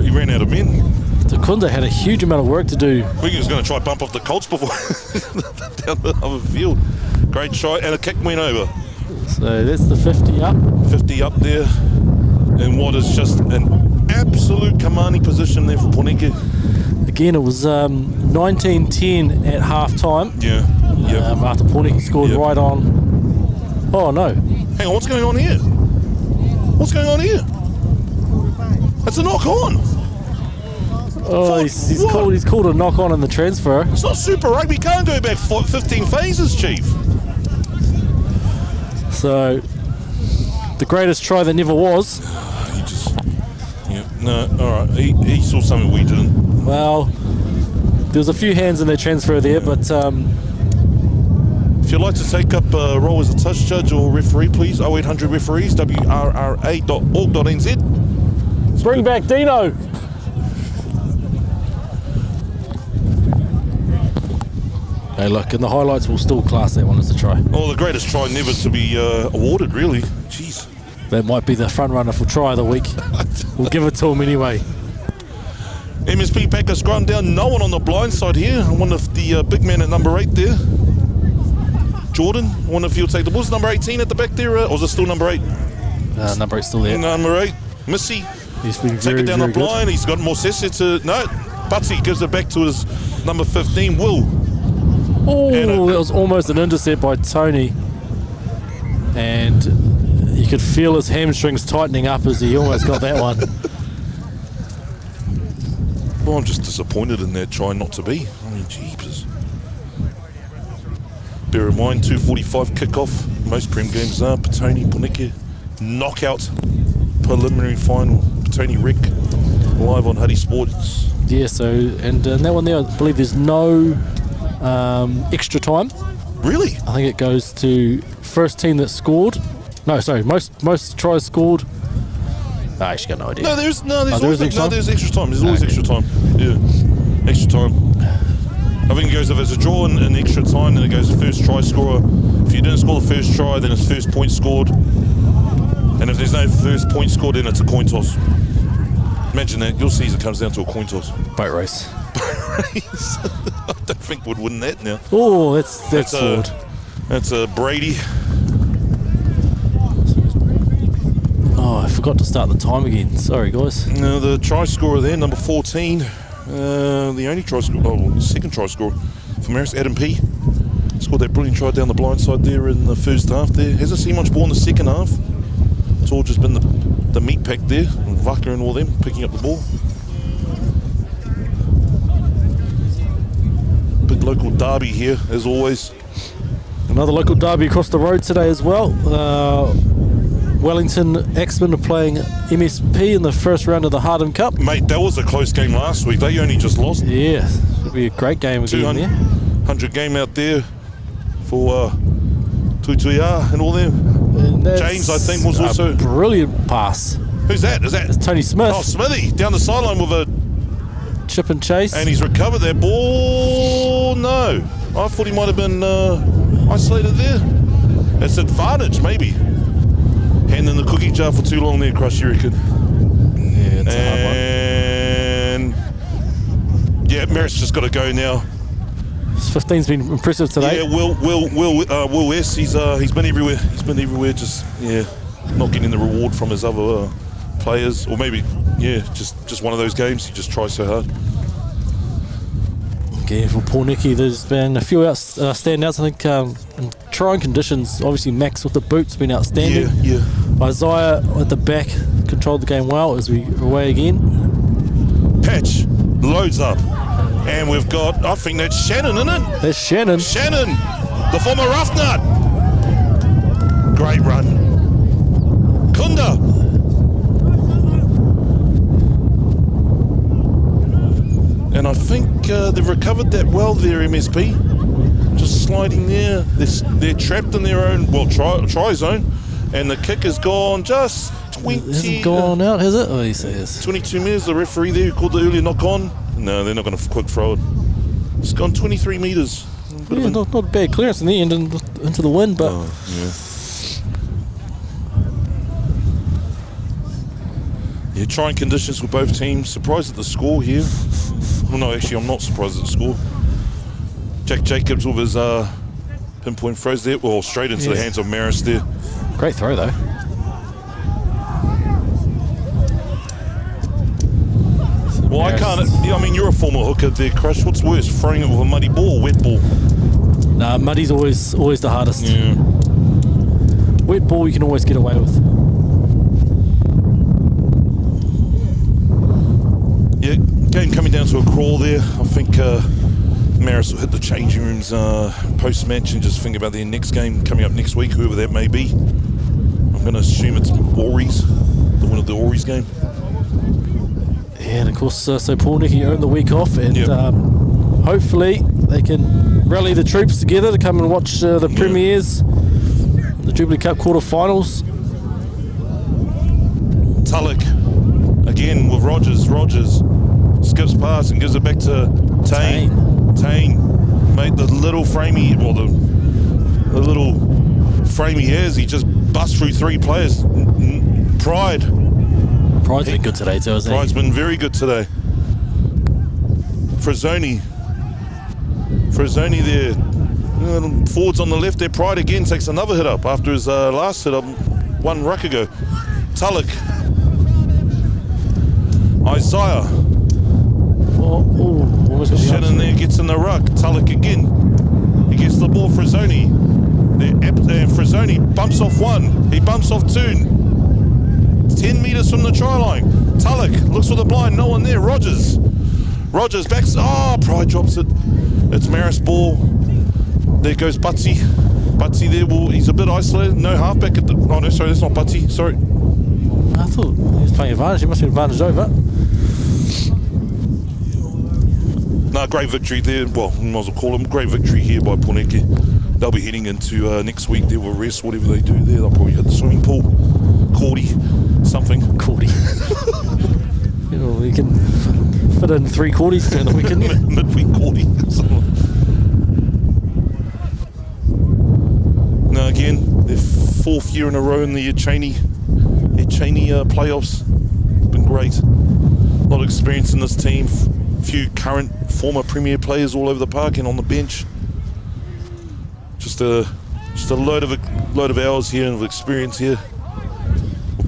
he ran out of men. Takunda had a huge amount of work to do. I think he was going to try bump off the Colts before down the other field. Great try, and a kick went over. So that's the 50 up. 50 up there, and what is just an absolute commanding position there for Poneke. Again, it was 19-10 at half time. Yeah. After Poneke scored right on. Oh no! Hang on, what's going on here? What's going on here? It's a knock on. Oh, he's called a knock on in the transfer. It's not Super Rugby. Can't go back 15 phases, Chief. So, the greatest try that never was. He just, all right. He saw something we didn't. Well, there was a few hands in their transfer there, but if you'd like to take up a role as a touch judge or referee, please 0800 referees wrra.org.nz. bring back Dino. Hey, look, and the highlights will still class that one as a try. Oh, the greatest try never to be awarded, really. Jeez. That might be the front runner for try of the week. We'll give it to him anyway. MSP pack a scrum down. No one on the blind side here. I wonder if the big man at number 8 there, Jordan, I wonder if he'll take the ball. Is number 18 at the back there, or is it still number 8? Number 8 still there. Number 8, Missy. He's been Take it down the blind. Good. He's got more Sessa to. No, Butsy gives it back to his number 15, Will. Oh, that was almost an intercept by Tony. And you could feel his hamstrings tightening up as he almost got that one. Well, I'm just disappointed in that try not to be. I mean, jeepers. Bear in mind, 2:45 kickoff. Most Prem games are. Petone, Poneke, knockout preliminary final. Petone Rec, live on Huddy Sports. Yeah, so, and that one there, I believe there's no extra time. Really? I think it goes to first team that scored. No, sorry, most tries scored. I actually got no idea. There's extra time? There's extra time. There's always extra time. Yeah, extra time. I think it goes if it's a draw and extra time, then it goes to first try scorer. If you didn't score the first try, then it's first point scored. And if there's no first point scored, then it's a coin toss. Imagine that. Your season comes down to a coin toss. Boat race. I don't think we'd win that now. Oh, that's forward. That's a Brady. Oh, I forgot to start the time again. Sorry, guys. No, the try scorer there, number 14. The only try scorer, second try scorer for Marist, Adam P. Scored that brilliant try down the blind side there in the first half there. Hasn't seen much ball in the second half. It's all just been the meat pack there. And Vaka and all them picking up the ball. Big local derby here, as always. Another local derby across the road today as well. Wellington Axemen are playing MSP in the first round of the Hardham Cup. Mate, that was a close game last week. They only just lost. Yeah, it'll be a great game again there. 100 game out there for Tutuia and all them. And James, I think, was also... brilliant pass. Who's that? Is that... It's Tony Smith. Oh, Smithy, down the sideline with a... chip and chase. And he's recovered that ball. No. I thought he might have been isolated there. It's advantage, maybe. Hand in the cookie jar for too long there, Crush, you reckon? Yeah, it's a hard one. And... yeah, Merritt's just got to go now. 15's been impressive today. Yeah, Will West, he's been everywhere. He's been everywhere, just, yeah, not getting the reward from his other players. Or maybe, yeah, just one of those games. He just tries so hard. Okay, for Poneke, there's been a few standouts. I think in trying conditions, obviously Max with the boots been outstanding. Yeah. Isaiah at the back controlled the game well as we are away again. Patch loads up. And we've got, I think that's Shannon, isn't it? There's Shannon. Shannon, the former rough nut. Great run. Kunda. And I think they've recovered that well there, MSP. Just sliding there. They're trapped in their own, try zone. And the kick has gone just 20... It hasn't gone out, has it? Oh, he says. 22 metres, the referee there who called the earlier knock on. No, they're not going to quick throw it. It's gone 23 metres. Yeah, not a bad clearance in the end. And into the wind, but yeah, trying conditions with both teams. Surprised at the score here. Well, no, actually, I'm not surprised at the score. Jack Jacobs with his pinpoint throws there. Well, straight into the hands of Maris there. Great throw, though. Well, I can't. I mean, you're a former hooker there, Crush. What's worse, throwing it with a muddy ball or wet ball? Nah, muddy's always the hardest. Yeah. Wet ball you can always get away with. Yeah, game coming down to a crawl there. I think Maris will hit the changing rooms post-match and just think about their next game coming up next week, whoever that may be. I'm going to assume it's Auries, the winner of the Auries game. Yeah, and of course, so Pōneke earned the week off, and hopefully they can rally the troops together to come and watch the premieres, the Jubilee Cup quarterfinals. Tulloch again with Rogers. Rogers skips past and gives it back to Tane. Mate, the little frame he has, he just busts through three players. Pride's been good today too, hasn't he? Pride's been very good today. Frazzoni there. Forwards on the left there. Pride again takes another hit up after his last hit up 1 ruck ago. Tulloch. Isaiah. Shannon there gets in the ruck. Tulloch again. He gets the ball. Frazzoni. Frazzoni bumps off 1. He bumps off 2. 10 metres from the try line. Tulloch looks for the blind. No one there. Rogers backs. Oh, Pride drops it. It's Maris ball. There goes Butsy. Butsy there. Well, he's a bit isolated. No halfback at the. Oh no, sorry, that's not Butsy. Sorry. I thought he was playing advantage. He must have been advantaged over. No, great victory there. Well, I might as well call him. Great victory here by Poneke. They'll be heading into next week. They will rest, whatever they do there. They'll probably hit the swimming pool. Cordy. Something. Cordy. We can fit in 3 Cordies during the weekend. Midweek Cordy. Now again, their 4th year in a row in the Ed Chaney playoffs. Been great. A lot of experience in this team. Few current, former Premier players all over the park and on the bench. Just a load of hours here and of experience here.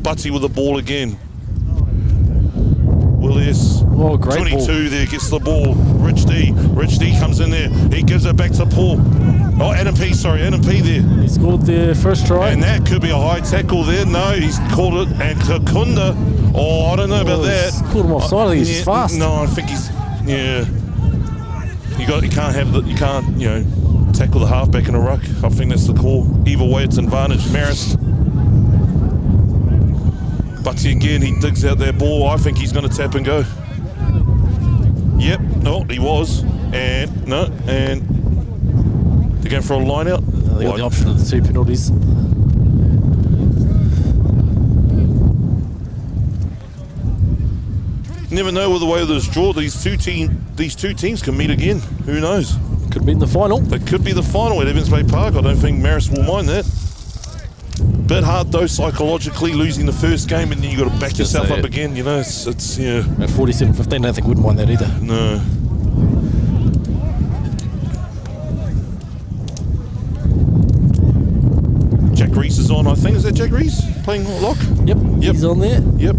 Butsy with the ball again. Willis. Oh, great 22 ball. There gets the ball. Rich D comes in there. He gives it back to Paul. Oh, Adam P there. He scored their first try. And that could be a high tackle there. No, he's called it. And Kakunda. Oh, I don't know about that. He's called him offside. I think he's fast. No, I think he's. Yeah. You can't tackle the halfback in a ruck. I think that's the call. Either way, it's advantage. Maris. Butsy again, he digs out that ball. I think he's going to tap and go. Yep, no, he was. And they're going for a line out. They got the option of the 2 penalties. Never know with the way of this draw. These two teams can meet again. Who knows? Could be in the final. They could be the final at Evans Bay Park. I don't think Maris will mind that. Bit hard though psychologically, losing the first game and then you got to back yourself up again. You know, it's yeah. At 47-15, I don't think wouldn't mind that either. No. Jack Reese is on, I think. Is that Jack Reese playing lock? Yep. He's on there. Yep.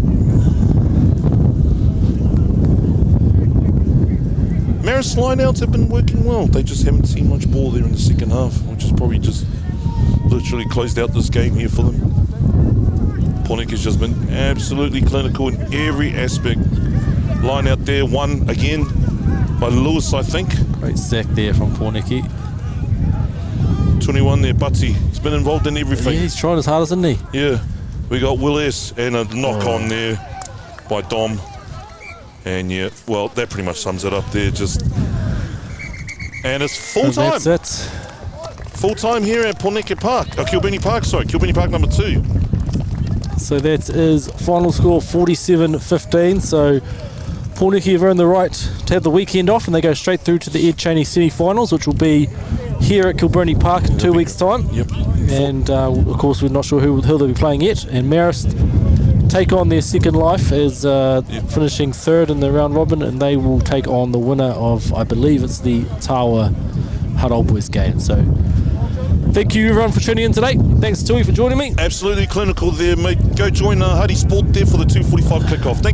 Maris lineouts have been working well. They just haven't seen much ball there in the second half, which is probably just literally closed out this game here for them. Poneke has just been absolutely clinical in every aspect. Line out there, 1 again by Lewis, I think. Great sack there from Poneke. 21 there, Butsy. He's been involved in everything. Yeah, he's trying his hardest, isn't he? Yeah. We got Will S. and a knock on there by Dom. And yeah, well, that pretty much sums it up there. And it's full time. That's it. Full time here at Pōneke Park. Kilbini Park, sorry. Kilbini Park number 2. So that is final score 47-15. So Pōneke have earned the right to have the weekend off and they go straight through to the Ed Chaney semi-finals, which will be here at Kilburnie Park in 2 weeks' time. Yep. And of course, we're not sure who they'll be playing yet. And Marist take on their second life as finishing third in the round robin, and they will take on the winner of, I believe it's the Tawa Hutt Old Boys game. So thank you everyone for tuning in today. Thanks Tui for joining me. Absolutely clinical there, mate. Go join Huddy Sport there for the 2:45 kickoff. Thank